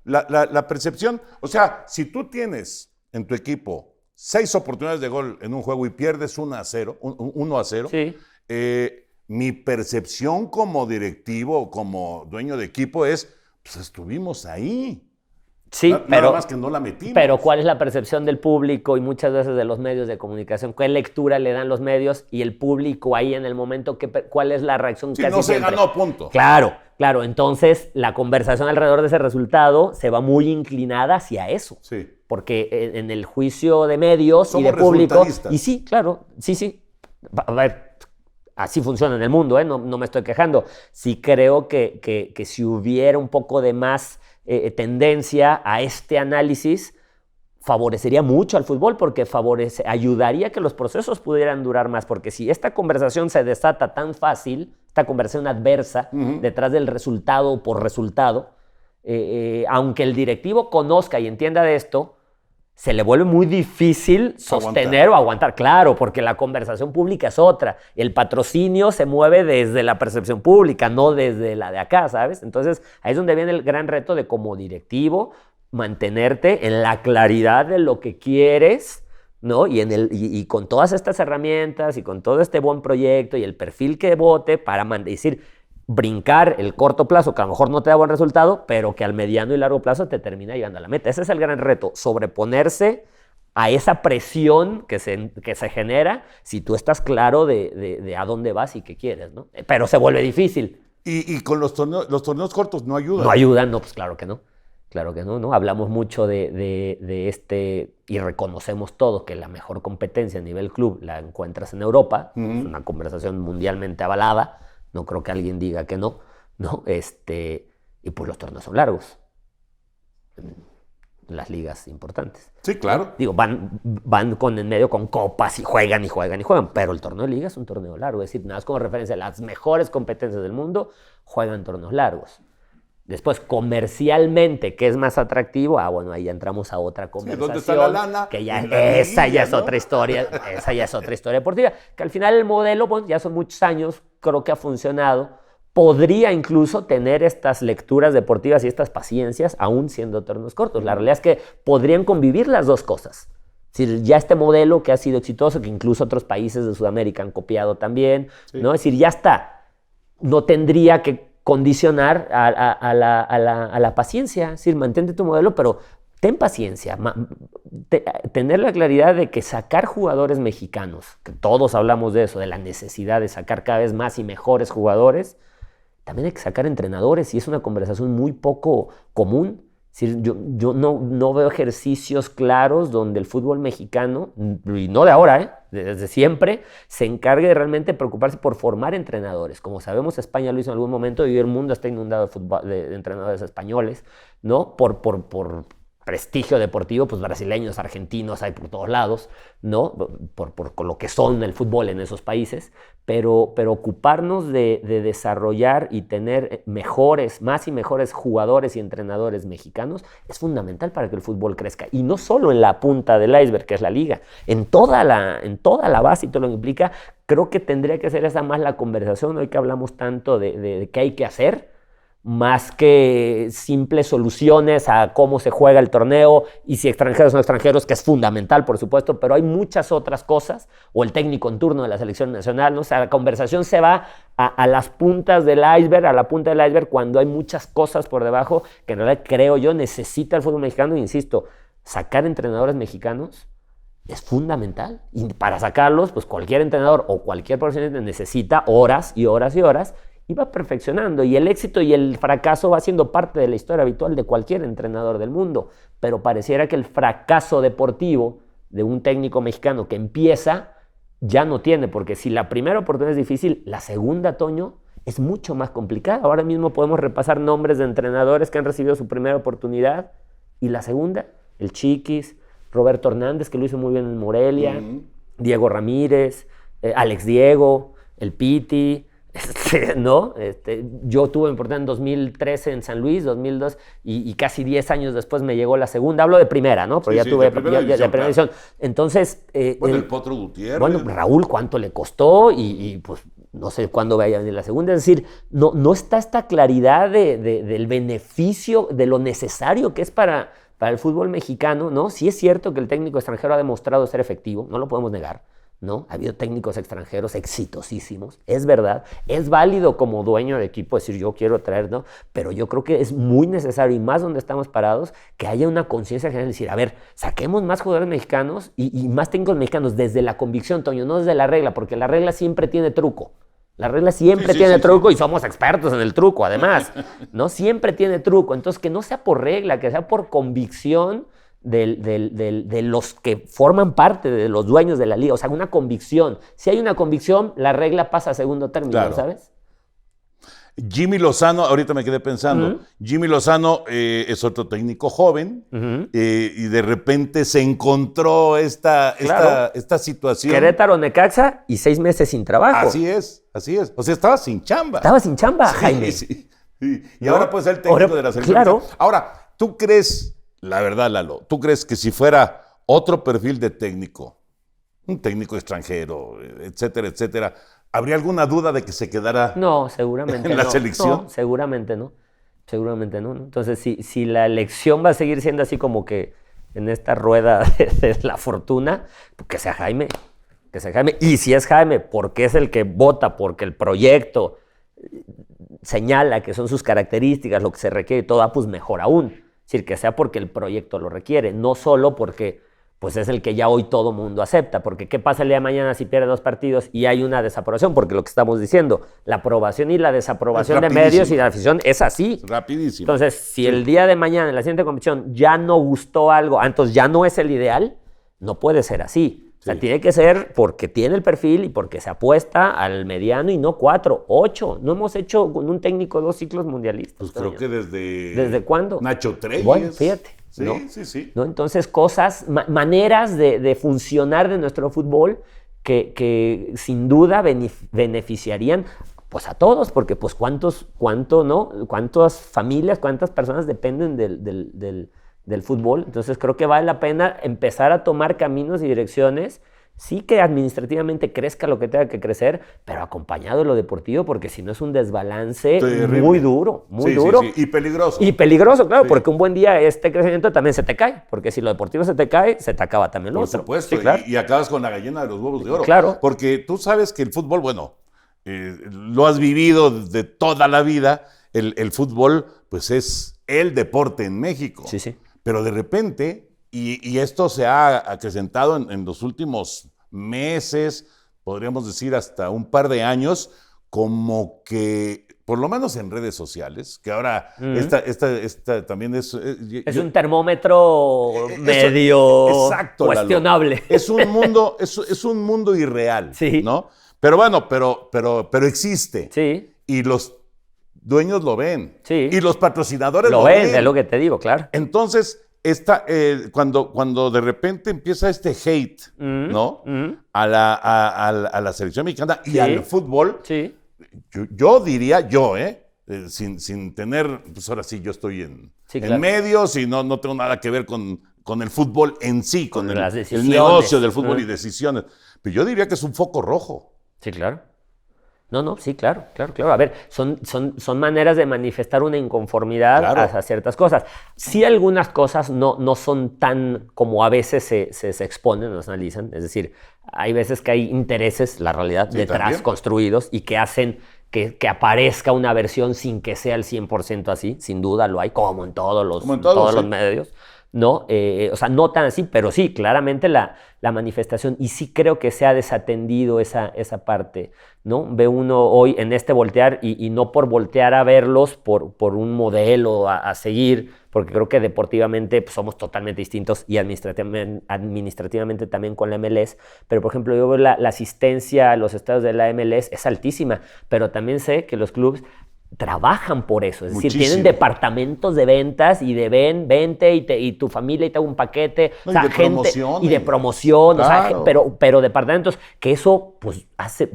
la percepción, o sea, si tú tienes en tu equipo 6 oportunidades de gol en un juego y pierdes 1-0, mi percepción como directivo, como dueño de equipo es, pues estuvimos ahí. Sí, nada más que no la metimos. Pero ¿cuál es la percepción del público y muchas veces de los medios de comunicación? ¿Qué lectura le dan los medios y el público ahí en el momento? ¿Cuál es la reacción? Si no se ganó, punto. Claro. Entonces, la conversación alrededor de ese resultado se va muy inclinada hacia eso. Sí. Porque en el juicio de medios somos y de público... Y sí, claro, sí. A ver, así funciona en el mundo, no me estoy quejando. Sí creo que si hubiera un poco de más tendencia a este análisis, favorecería mucho al fútbol porque ayudaría a que los procesos pudieran durar más. Porque si esta conversación se desata tan fácil, esta conversación adversa, detrás del resultado por resultado, aunque el directivo conozca y entienda de esto, se le vuelve muy difícil sostener o aguantar. Claro, porque la conversación pública es otra. El patrocinio se mueve desde la percepción pública, no desde la de acá, ¿sabes? Entonces, ahí es donde viene el gran reto de como directivo mantenerte en la claridad de lo que quieres ¿no? Y con todas estas herramientas y con todo este buen proyecto y el perfil que vote para decir, brincar el corto plazo, que a lo mejor no te da buen resultado, pero que al mediano y largo plazo te termina llegando a la meta. Ese es el gran reto, sobreponerse a esa presión que se genera si tú estás claro de a dónde vas y qué quieres, ¿no? Pero se vuelve difícil. Y con los torneos cortos no ayudan. No ayudan, no, pues claro que no. Claro que no, ¿no? Hablamos mucho y reconocemos todos que la mejor competencia a nivel club la encuentras en Europa. Es una conversación mundialmente avalada. No creo que alguien diga que no, ¿no? Y pues los torneos son largos. Las ligas importantes. Sí, claro. Digo, van en medio con copas y juegan, pero el torneo de liga es un torneo largo. Es decir, nada más como referencia, las mejores competencias del mundo juegan torneos largos. Después, comercialmente, ¿qué es más atractivo? Bueno, ahí ya entramos a otra conversación. ¿Dónde está la lana? Que esa ya es otra historia. Esa ya es otra historia deportiva. Que al final el modelo, bueno, ya son muchos años, creo que ha funcionado. Podría incluso tener estas lecturas deportivas y estas paciencias, aún siendo torneos cortos. La realidad es que podrían convivir las dos cosas. Es decir, ya este modelo que ha sido exitoso, que incluso otros países de Sudamérica han copiado también, sí. ¿No? Es decir, ya está. No tendría que condicionar a la paciencia. Es decir, mantente tu modelo, pero ten paciencia. Tener la claridad de que sacar jugadores mexicanos, que todos hablamos de eso, de la necesidad de sacar cada vez más y mejores jugadores, también hay que sacar entrenadores y es una conversación muy poco común. Es decir, yo no veo ejercicios claros donde el fútbol mexicano, y no de ahora, desde siempre, se encargue de realmente preocuparse por formar entrenadores. Como sabemos, España lo hizo en algún momento y el mundo está inundado de entrenadores españoles, ¿no? Por prestigio deportivo, pues brasileños, argentinos hay por todos lados, ¿no? Por lo que son el fútbol en esos países, pero ocuparnos de desarrollar y tener más y mejores jugadores y entrenadores mexicanos es fundamental para que el fútbol crezca. Y no solo en la punta del iceberg, que es la liga, en toda la base y todo lo que implica, creo que tendría que ser esa más la conversación, hoy que hablamos tanto de qué hay que hacer, más que simples soluciones a cómo se juega el torneo y si extranjeros o no extranjeros, que es fundamental, por supuesto, pero hay muchas otras cosas, o el técnico en turno de la selección nacional, ¿no? O sea, la conversación se va a las puntas del iceberg, a la punta del iceberg, cuando hay muchas cosas por debajo que en realidad, creo yo, necesita el fútbol mexicano, e insisto, sacar entrenadores mexicanos es fundamental, y para sacarlos, pues cualquier entrenador o cualquier profesional necesita horas y horas y horas, y va perfeccionando, y el éxito y el fracaso va siendo parte de la historia habitual de cualquier entrenador del mundo, pero pareciera que el fracaso deportivo de un técnico mexicano que empieza ya no tiene, porque si la primera oportunidad es difícil, la segunda, Toño, es mucho más complicada. Ahora mismo podemos repasar nombres de entrenadores que han recibido su primera oportunidad, y la segunda, el Chiquis, Roberto Hernández, que lo hizo muy bien en Morelia, Diego Ramírez, Alex Diego, el Piti, ¿no? Yo tuve importante en 2013 en San Luis, 2002, y casi 10 años después me llegó la segunda. Hablo de primera, ¿no? Pero sí, ya tuve de primera edición. Entonces... bueno, el Potro Gutiérrez. Bueno, Raúl, ¿cuánto le costó? Y pues no sé cuándo vaya a venir la segunda. Es decir, no está esta claridad del beneficio, de lo necesario que es para el fútbol mexicano, ¿no? Sí es cierto que el técnico extranjero ha demostrado ser efectivo, no lo podemos negar, ¿no? Ha habido técnicos extranjeros exitosísimos, es verdad, es válido como dueño de equipo decir yo quiero traer, ¿no? Pero yo creo que es muy necesario, y más donde estamos parados, que haya una conciencia general de decir, a ver, saquemos más jugadores mexicanos y más técnicos mexicanos desde la convicción, Toño, no desde la regla, porque la regla siempre tiene truco. La regla siempre tiene truco, y somos expertos en el truco, además, ¿no? Siempre tiene truco. Entonces, que no sea por regla, que sea por convicción de los que forman parte de los dueños de la liga. O sea, una convicción. Si hay una convicción, la regla pasa a segundo término, claro. ¿Sabes? Jimmy Lozano, ahorita me quedé pensando, Jimmy Lozano es otro técnico joven, y de repente se encontró esta situación. Querétaro, Necaxa, y 6 meses sin trabajo. Así es. O sea, estaba sin chamba. Estaba sin chamba, Jaime. Sí. Y ahora puede ser el técnico de la selección. Claro. Ahora, ¿tú crees, la verdad, Lalo, tú crees que si fuera otro perfil de técnico, un técnico extranjero, etcétera, etcétera, ¿habría alguna duda de que se quedara seguramente en la selección? No, seguramente no. Entonces, si la elección va a seguir siendo así como que en esta rueda de la fortuna, pues que sea Jaime. Que sea Jaime. Y si es Jaime, porque es el que vota, porque el proyecto señala que son sus características, lo que se requiere y todo, pues mejor aún. Es decir, que sea porque el proyecto lo requiere, no solo porque pues es el que ya hoy todo mundo acepta. Porque ¿qué pasa el día de mañana si pierde 2 partidos y hay una desaprobación? Porque lo que estamos diciendo, la aprobación y la desaprobación de medios y de la afición es así. Rapidísimo. Entonces, si el día de mañana en la siguiente competición ya no gustó algo, entonces ya no es el ideal, no puede ser así. O sea, tiene que ser porque tiene el perfil y porque se apuesta al mediano y no 4, 8. No hemos hecho con un técnico 2 ciclos mundialistas. Pues creo que desde... ¿Desde cuándo? Nacho Treyes. Bueno, fíjate. Sí, ¿no? sí. ¿No? Entonces, maneras de funcionar de nuestro fútbol que sin duda beneficiarían pues a todos, porque pues cuántas familias, cuántas personas dependen del fútbol. Entonces creo que vale la pena empezar a tomar caminos y direcciones, sí que administrativamente crezca lo que tenga que crecer, pero acompañado de lo deportivo, porque si no es un desbalance muy duro, muy duro. Sí. Y peligroso. Y peligroso, claro, porque un buen día este crecimiento también se te cae, porque si lo deportivo se te cae, se te acaba también lo otro. Por supuesto, sí, claro. y acabas con la gallina de los huevos de oro. Claro. Porque tú sabes que el fútbol, bueno, lo has vivido desde toda la vida, el fútbol pues es el deporte en México. Sí. Pero de repente, y esto se ha acrecentado en los últimos meses, podríamos decir hasta un par de años, como que, por lo menos en redes sociales, que ahora esta también es... un termómetro medio cuestionable. Lalo. Es un mundo irreal, sí. ¿no? Pero bueno, pero existe. Sí. Y los dueños lo ven. Sí. Y los patrocinadores lo ven. Es lo que te digo, claro. Entonces, cuando de repente empieza este hate, ¿no? A la selección mexicana y al fútbol, yo diría, sin tener, pues ahora sí, yo estoy en medios y no tengo nada que ver con el fútbol en sí, con el negocio del fútbol y decisiones. Pero yo diría que es un foco rojo. Sí, claro. Sí, claro. A ver, son maneras de manifestar una inconformidad hacia ciertas cosas. Sí, algunas cosas no son tan como a veces se exponen, nos analizan. Es decir, hay veces que hay intereses, la realidad, detrás también construidos y que hacen que aparezca una versión sin que sea el 100% así. Sin duda lo hay, como en todos los medios. ¿No? O sea, no tan así, pero sí, claramente la manifestación. Y sí creo que se ha desatendido esa parte, ¿no? Ve uno hoy en este voltear y no por voltear a verlos por un modelo a seguir, porque creo que deportivamente pues, somos totalmente distintos y administrativamente también con la MLS. Pero, por ejemplo, yo veo la asistencia a los estadios de la MLS es altísima, pero también sé que los clubes trabajan por eso, es decir, tienen departamentos de ventas y de vente y tu familia y te hago un paquete, o sea, de promoción, claro. O sea, pero departamentos que eso pues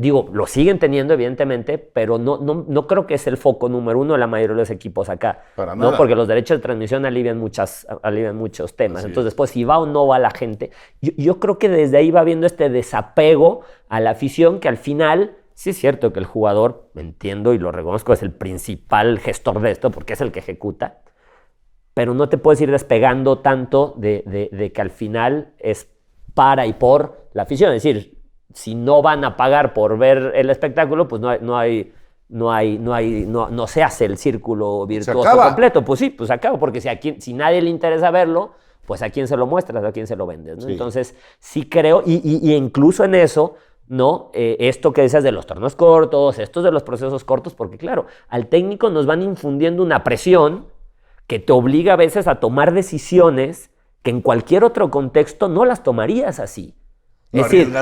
lo siguen teniendo evidentemente, pero no creo que es el foco número uno de la mayoría de los equipos acá, para ¿no? Nada. Porque los derechos de transmisión alivian muchos temas. Así entonces después si va o no va la gente, yo creo que desde ahí va viendo este desapego a la afición que al final sí es cierto que el jugador, entiendo y lo reconozco, es el principal gestor de esto porque es el que ejecuta, pero no te puedes ir despegando tanto de que al final es para y por la afición. Es decir, si no van a pagar por ver el espectáculo, pues no se hace el círculo virtuoso completo. Pues sí, pues acaba, porque si nadie le interesa verlo, pues a quién se lo muestras, a quién se lo vendes, ¿no? Sí. Entonces, sí creo, y incluso en eso, ¿no? Esto que decías de los torneos cortos, estos de los procesos cortos, porque claro, al técnico nos van infundiendo una presión que te obliga a veces a tomar decisiones que en cualquier otro contexto no las tomarías así. Es decir,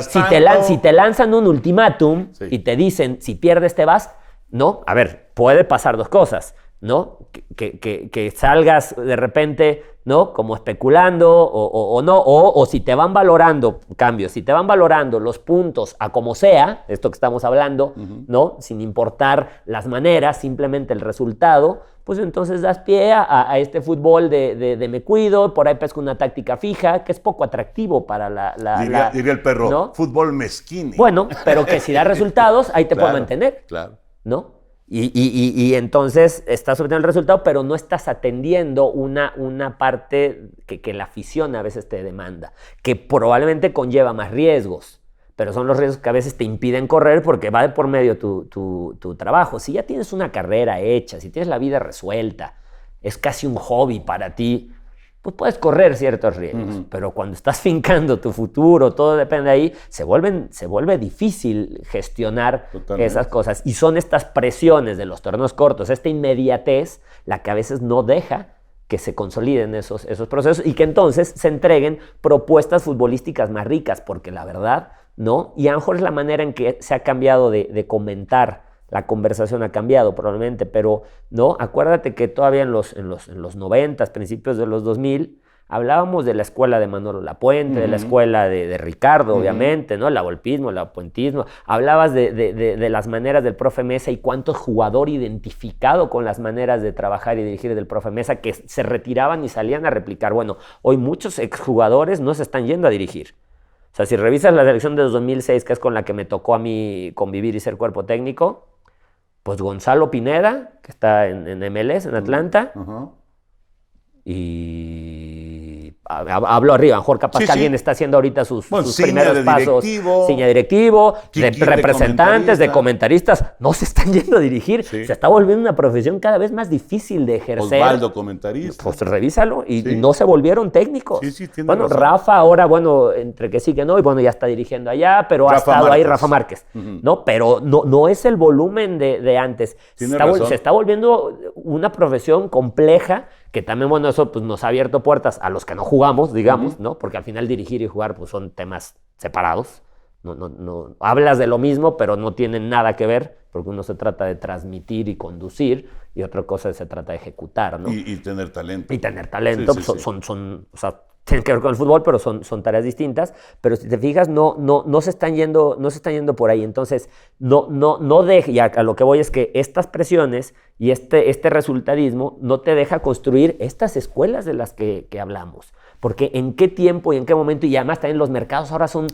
si te lanzan un ultimátum y te dicen, si pierdes te vas, ¿no? A ver, puede pasar dos cosas, ¿no? Que salgas de repente, ¿no? Como especulando o no, o si te van valorando, si te van valorando los puntos a como sea, esto que estamos hablando, ¿no? Sin importar las maneras, simplemente el resultado, pues entonces das pie a este fútbol de me cuido, por ahí pesco una táctica fija, que es poco atractivo para diría el perro, ¿no? Fútbol mezquino. Bueno, pero que si da resultados, ahí te puede mantener. Claro. ¿No? Y entonces estás obteniendo el resultado, pero no estás atendiendo una parte que la afición a veces te demanda, que probablemente conlleva más riesgos, pero son los riesgos que a veces te impiden correr porque va de por medio tu trabajo. Si ya tienes una carrera hecha, si tienes la vida resuelta, es casi un hobby para ti, pues puedes correr ciertos riesgos, pero cuando estás fincando tu futuro, todo depende de ahí, se vuelve difícil gestionar esas cosas. Y son estas presiones de los torneos cortos, esta inmediatez, la que a veces no deja que se consoliden esos procesos y que entonces se entreguen propuestas futbolísticas más ricas, porque la verdad, ¿no? Y a lo mejor es la manera en que se ha cambiado de comentar. La conversación ha cambiado probablemente, pero no, acuérdate que todavía en los 90s, principios de los 2000, hablábamos de la escuela de Manolo Lapuente, de la escuela de Ricardo, obviamente, ¿no? El lavolpismo, el lapuentismo. Hablabas de las maneras del profe Mesa y cuánto jugador identificado con las maneras de trabajar y dirigir del profe Mesa que se retiraban y salían a replicar. Bueno, hoy muchos exjugadores no se están yendo a dirigir. O sea, si revisas la selección de 2006, que es con la que me tocó a mí convivir y ser cuerpo técnico, pues Gonzalo Pineda, que está en MLS, en Atlanta, y hablo arriba, a lo mejor capaz que alguien está haciendo ahorita sus primeros pasos. Ciña directivo, de representantes, de comentaristas, no se están yendo a dirigir. Se está volviendo una profesión cada vez más difícil de ejercer. Osvaldo, comentarista. Pues revísalo, y no se volvieron técnicos. Bueno, razón. Rafa ahora, bueno, entre que sí que no, y bueno, ya está dirigiendo allá, pero ha estado ahí Rafa Márquez, ¿no? Pero no es el volumen de antes. Se está volviendo una profesión compleja, que también, bueno, eso pues, nos ha abierto puertas a los que no jugamos, digamos, ¿no? Porque al final dirigir y jugar pues, son temas separados. No, hablas de lo mismo, pero no tienen nada que ver, porque uno se trata de transmitir y conducir, y otra cosa se trata de ejecutar, ¿no? Y tener talento. Y tener talento, son o sea, tienen que ver con el fútbol, pero son tareas distintas. Pero si te fijas, no se están yendo por ahí. Entonces, y a lo que voy es que estas presiones y este resultadismo no te deja construir estas escuelas de las que hablamos. Porque en qué tiempo y en qué momento, y además también los mercados ahora son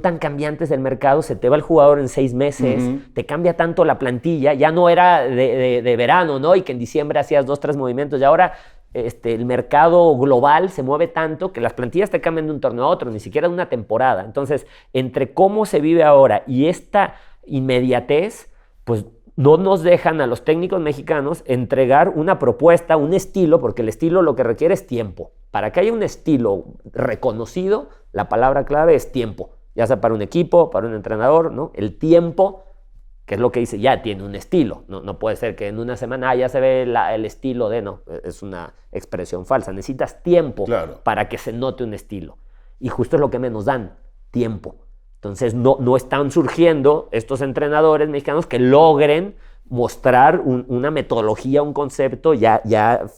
tan cambiantes del mercado, se te va el jugador en 6 meses, te cambia tanto la plantilla, ya no era de verano, ¿no? Y que en diciembre hacías 2, 3 movimientos, y ahora el mercado global se mueve tanto que las plantillas te cambian de un torneo a otro, ni siquiera de una temporada. Entonces, entre cómo se vive ahora y esta inmediatez, pues no nos dejan a los técnicos mexicanos entregar una propuesta, un estilo, porque el estilo lo que requiere es tiempo. Para que haya un estilo reconocido, la palabra clave es tiempo, ya sea para un equipo, para un entrenador, ¿no? El tiempo, que es lo que dice, ya tiene un estilo. No puede ser que en una semana ya se ve el estilo de... No, es una expresión falsa. Necesitas tiempo para que se note un estilo. Y justo es lo que menos dan, tiempo. Entonces no están surgiendo estos entrenadores mexicanos que logren mostrar una metodología, un concepto,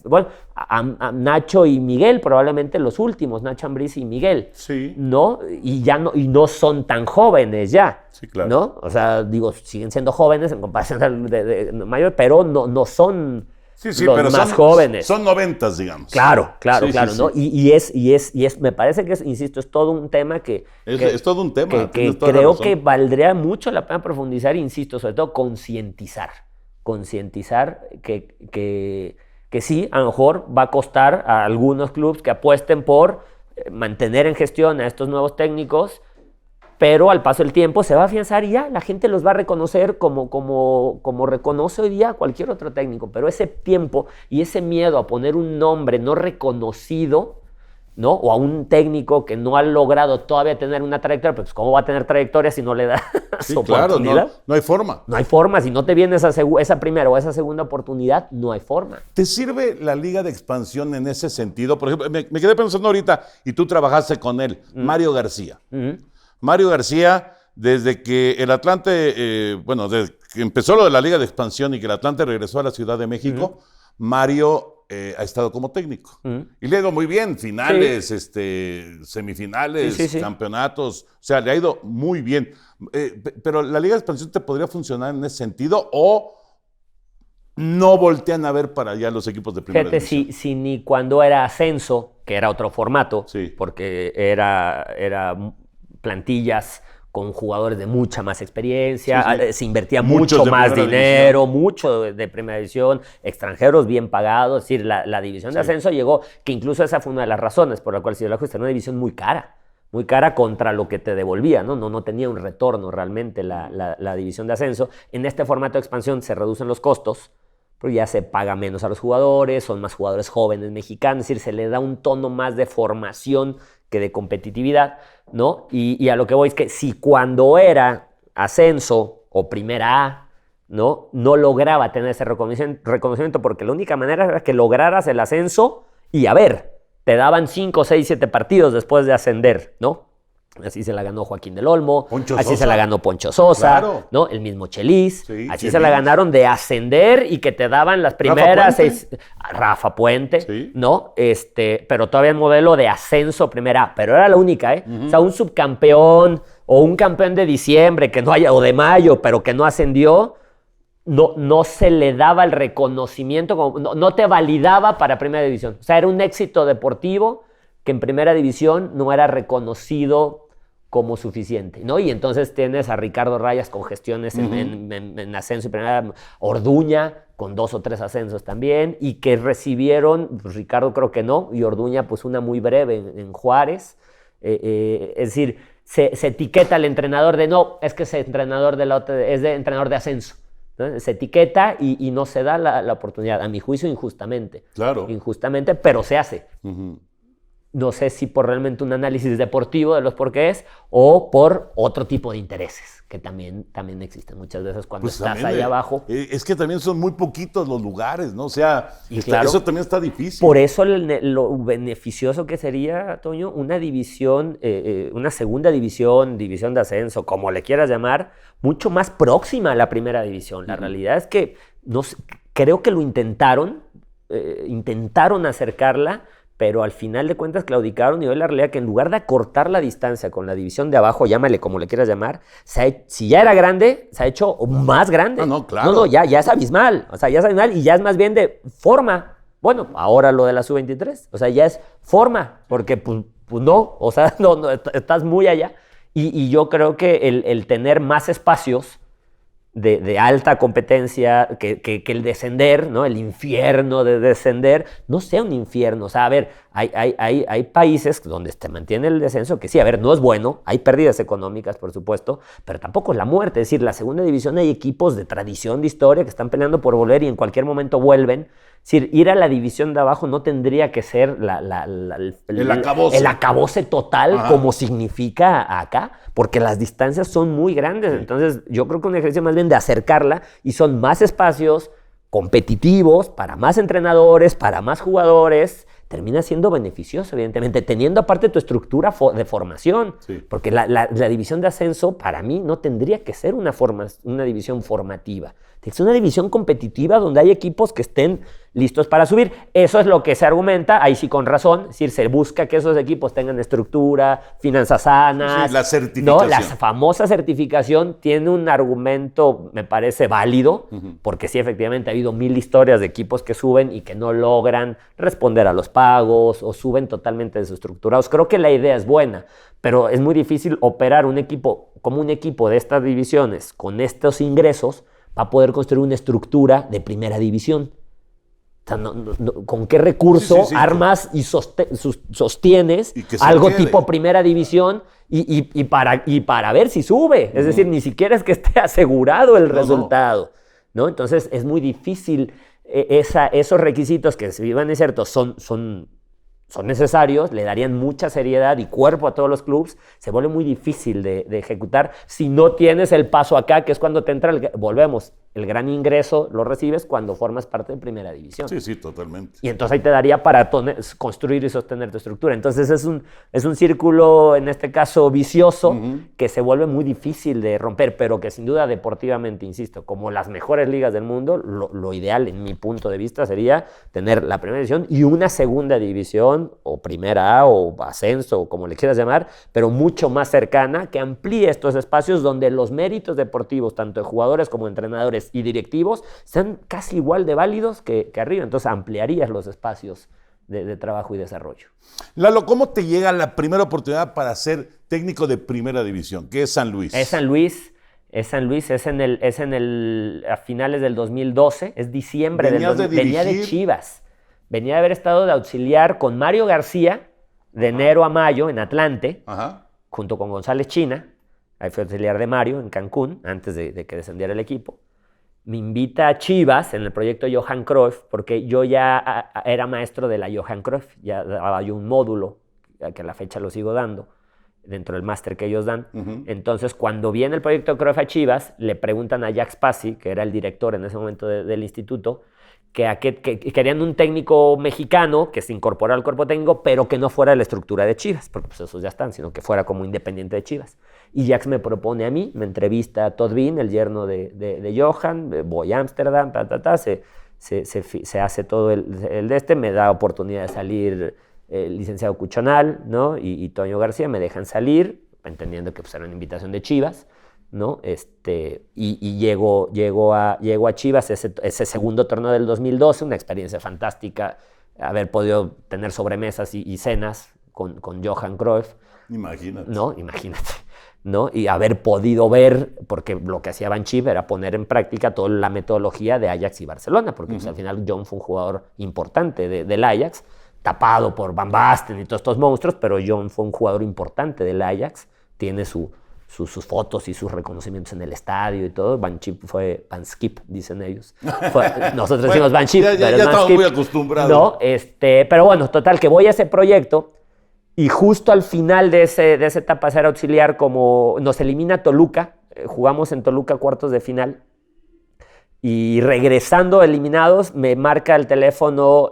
bueno, a Nacho y Miguel, probablemente los últimos, Nacho Ambriz y Miguel, ¿no? Y no son tan jóvenes ya, ¿no? O sea, digo, siguen siendo jóvenes en comparación de mayor, pero no son los más jóvenes. Son 90s, digamos. Claro, ¿no? Y es, me parece que insisto, es todo un tema que es todo un tema. Que creo que valdría mucho la pena profundizar, insisto, sobre todo concientizar que sí, a lo mejor va a costar a algunos clubes que apuesten por mantener en gestión a estos nuevos técnicos, pero al paso del tiempo se va a afianzar y ya la gente los va a reconocer como reconoce hoy día cualquier otro técnico. Pero ese tiempo y ese miedo a poner un nombre no reconocido, ¿no? O a un técnico que no ha logrado todavía tener una trayectoria, pues ¿cómo va a tener trayectoria si no le da su oportunidad? No hay forma. No hay forma. Si no te viene esa primera o esa segunda oportunidad, no hay forma. ¿Te sirve la Liga de Expansión en ese sentido? Por ejemplo, me quedé pensando ahorita, y tú trabajaste con él, Mario García. Mario García, desde que el Atlante, desde que empezó lo de la Liga de Expansión y que el Atlante regresó a la Ciudad de México, Mario ha estado como técnico. Y le ha ido muy bien, finales, semifinales, campeonatos, o sea, le ha ido muy bien. Pero la Liga de Expansión te podría funcionar en ese sentido, o no voltean a ver para allá los equipos de primera división. Si ni cuando era ascenso, que era otro formato, porque era plantillas con jugadores de mucha más experiencia, Sí. se invertía Muchos mucho de más primera dinero, división. mucho de primera división, extranjeros bien pagados, es decir, la división de Sí. ascenso llegó, que incluso esa fue una de las razones por la cual se dio el ajuste, era una división muy cara contra lo que te devolvía, ¿no? No tenía un retorno realmente la división de ascenso. En este formato de expansión se reducen los costos, pero ya se paga menos a los jugadores, son más jugadores jóvenes mexicanos, es decir, se le da un tono más de formación que de competitividad, ¿no? Y a lo que voy es que si cuando era ascenso o primera A, no lograba tener ese reconocimiento porque la única manera era que lograras el ascenso y a ver, te daban 5, 6, 7 partidos después de ascender, ¿no? Así se la ganó Joaquín del Olmo, Poncho así Sosa. se la ganó Poncho Sosa, Claro. ¿no? El mismo Chelis, Sí, así Chelis. se la ganaron de ascender y que te daban las primeras Puente. 6. Rafa Puente, Sí. ¿no? Pero todavía en modelo de ascenso primera A, pero era la única, ¿eh? O sea, un subcampeón o un campeón de diciembre que no haya, o de mayo, pero que no ascendió, no se le daba el reconocimiento, no te validaba para primera división. O sea, era un éxito deportivo que en primera división no era reconocido como suficiente, ¿no? Y entonces tienes a Ricardo Rayas con gestiones en ascenso y primera, Orduña con 2 o 3 ascensos también, y que recibieron, pues Ricardo creo que no, y Orduña pues una muy breve en Juárez. Es decir, se etiqueta al entrenador de no, es que ese entrenador es de entrenador de ascenso, ¿no? Se etiqueta y no se da la oportunidad, a mi juicio injustamente. Claro. Injustamente, pero se hace. No sé si por realmente un análisis deportivo de los porqués o por otro tipo de intereses que también existen muchas veces cuando Pues estás también, ahí abajo. Es que también son muy poquitos los lugares, ¿no? O sea, Y claro, eso también está difícil. Por eso lo beneficioso que sería, Toño, una división, una segunda división, división de ascenso, como le quieras llamar, mucho más próxima a la primera división. La realidad es que creo que lo intentaron acercarla, pero al final de cuentas claudicaron y hoy la realidad es que en lugar de acortar la distancia con la división de abajo, llámale como le quieras llamar, si ya era grande, se ha hecho más grande. No, claro. No, ya es abismal. O sea, ya es abismal y ya es más bien de forma. Bueno, ahora lo de la sub-23, o sea, ya es forma, porque pues no, o sea, no, estás muy allá. Y yo creo que el tener más espacios de alta competencia, que el descender, ¿no? El infierno de descender, no sea un infierno. O sea, a ver, hay países donde se mantiene el descenso, que sí, a ver, no es bueno, hay pérdidas económicas, por supuesto, pero tampoco es la muerte. Es decir, la segunda división hay equipos de tradición, de historia, que están peleando por volver y en cualquier momento vuelven. Es decir, ir a la división de abajo no tendría que ser el acabose total. Ajá. Como significa acá, porque las distancias son muy grandes. Sí. Entonces, yo creo que un ejercicio más bien de acercarla y son más espacios competitivos para más entrenadores, para más jugadores, termina siendo beneficioso, evidentemente, teniendo aparte tu estructura de formación. Sí. Porque la división de ascenso, para mí, no tendría que ser una división formativa. Es una división competitiva donde hay equipos que estén listos para subir. Eso es lo que se argumenta, ahí sí con razón, es decir, se busca que esos equipos tengan estructura, finanzas sanas. Sí, la certificación. No, la famosa certificación tiene un argumento, me parece válido, porque sí, efectivamente, ha habido 1000 historias de equipos que suben y que no logran responder a los pagos o suben totalmente desestructurados. Creo que la idea es buena, pero es muy difícil operar un equipo como un equipo de estas divisiones con estos ingresos para poder construir una estructura de primera división. O sea, ¿con qué recurso armas y sostienes algo tipo primera división y para ver si sube? Es decir, ni siquiera es que esté asegurado el resultado. ¿No? Entonces es muy difícil. Esos requisitos que, si bien es cierto, son necesarios, le darían mucha seriedad y cuerpo a todos los clubes, se vuelve muy difícil de ejecutar si no tienes el paso acá, que es cuando te entra volvemos, el gran ingreso lo recibes cuando formas parte de primera división. Sí, totalmente. Y entonces ahí te daría para construir y sostener tu estructura. Entonces es un círculo, en este caso, vicioso, que se vuelve muy difícil de romper, pero que sin duda deportivamente, insisto, como las mejores ligas del mundo, lo ideal, en mi punto de vista, sería tener la primera división y una segunda división, o primera A, o ascenso, o como le quieras llamar, pero mucho más cercana, que amplíe estos espacios donde los méritos deportivos, tanto de jugadores como de entrenadores y directivos, sean casi igual de válidos que arriba. Entonces ampliarías los espacios de trabajo y desarrollo. Lalo, ¿cómo te llega la primera oportunidad para ser técnico de primera división? ¿Qué es San Luis? Es San Luis, a finales del 2012, es diciembre del 2012. Venía de Chivas. Venía de haber estado de auxiliar con Mario García de enero a mayo en Atlante, junto con González China. Ahí fue auxiliar de Mario en Cancún, antes de que descendiera el equipo. Me invita a Chivas en el proyecto Johan Cruyff, porque yo ya era maestro de la Johan Cruyff. Ya daba yo un módulo, que a la fecha lo sigo dando, dentro del máster que ellos dan. Entonces, cuando viene el proyecto Cruyff a Chivas, le preguntan a Jack Spassi, que era el director en ese momento del instituto, que querían un técnico mexicano que se incorporara al cuerpo técnico, pero que no fuera de la estructura de Chivas, porque pues esos ya están, sino que fuera como independiente de Chivas. Y Jax me propone a mí, me entrevista a Todd Bean, el yerno de Johan, voy a Ámsterdam, se hace todo me da oportunidad de salir el licenciado Cuchonal, ¿no? y Toño García me dejan salir, entendiendo que pues, era una invitación de Chivas, ¿no? Y llego a Chivas ese segundo torneo del 2012, una experiencia fantástica, haber podido tener sobremesas y cenas con Johan Cruyff. Imagínate. No, imagínate. ¿No? Y haber podido ver, porque lo que hacía Banchip era poner en práctica toda la metodología de Ajax y Barcelona, porque pues, al final John fue un jugador importante del Ajax, tapado por Van Basten y todos estos monstruos, pero John fue un jugador importante del Ajax, tiene sus fotos y sus reconocimientos en el estadio y todo. Banchip fue Banskip, dicen ellos. Nosotros decimos Banchip, ya estamos muy acostumbrados. ¿No? Pero bueno, total, que voy a ese proyecto. Y justo al final de esa etapa de ser auxiliar, como nos elimina Toluca, jugamos en Toluca cuartos de final, y regresando eliminados, me marca el teléfono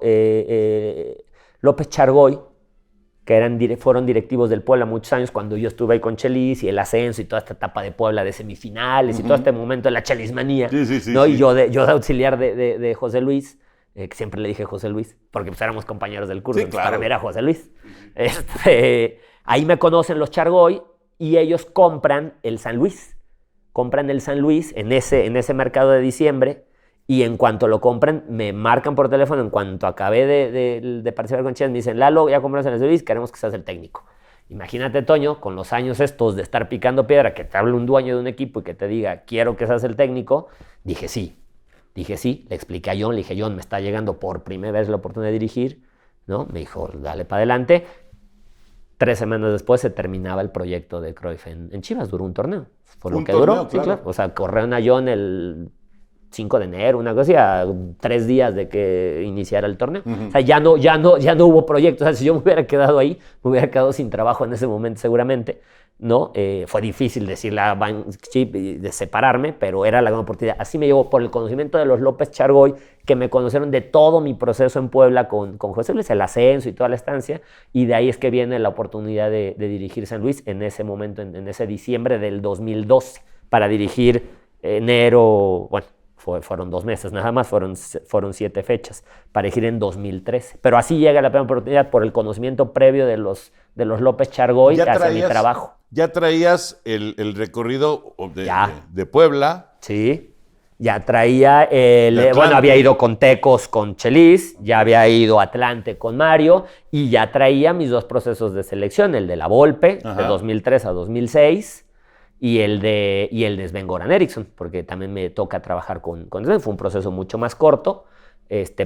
López Chargoy, que fueron directivos del Puebla muchos años, cuando yo estuve ahí con Chelis, y el ascenso, y toda esta etapa de Puebla de semifinales, y todo este momento de la chelismanía, ¿no? Sí. Y yo de auxiliar de José Luis, que siempre le dije José Luis, porque pues éramos compañeros del curso, sí, claro. Para mí era José Luis. Ahí me conocen los Chargoy y ellos compran el San Luis. Compran el San Luis en ese mercado de diciembre, y en cuanto lo compran, me marcan por teléfono, en cuanto acabé de participar con Chivas, me dicen, Lalo, ya compramos el San Luis, queremos que seas el técnico. Imagínate, Toño, con los años estos de estar picando piedra, que te hable un dueño de un equipo y que te diga, quiero que seas el técnico, dije sí, le expliqué a John, le dije, John, me está llegando por primera vez la oportunidad de dirigir, ¿no? Me dijo, dale para adelante. 3 semanas después se terminaba el proyecto de Cruyff en Chivas, duró un torneo. Fue lo que duró, claro. Sí, claro. O sea, corrieron a John el 5 de enero, una cosa así, a 3 días de que iniciara el torneo. O sea, ya no hubo proyecto. O sea, si yo me hubiera quedado ahí, me hubiera quedado sin trabajo en ese momento seguramente, ¿no? Fue difícil decirle a Banchip de separarme, pero era la gran oportunidad. Así me llegó por el conocimiento de los López Chargoy, que me conocieron de todo mi proceso en Puebla con José Luis, el ascenso y toda la estancia, y de ahí es que viene la oportunidad de dirigir San Luis en ese momento, en ese diciembre del 2012, para dirigir enero, bueno, fueron 2 meses nada más, fueron 7 fechas, para dirigir en 2013. Pero así llega la primera oportunidad por el conocimiento previo de los López Chargoy hacia mi trabajo. ¿Ya traías el recorrido de Puebla? Sí, ya traía, bueno, había ido con Tecos, con Chelis, ya había ido a Atlante con Mario, y ya traía mis 2 procesos de selección, el de la Volpe, de 2003 a 2006, y el de Sven-Goran Eriksson, porque también me toca trabajar con Sven. Fue un proceso mucho más corto,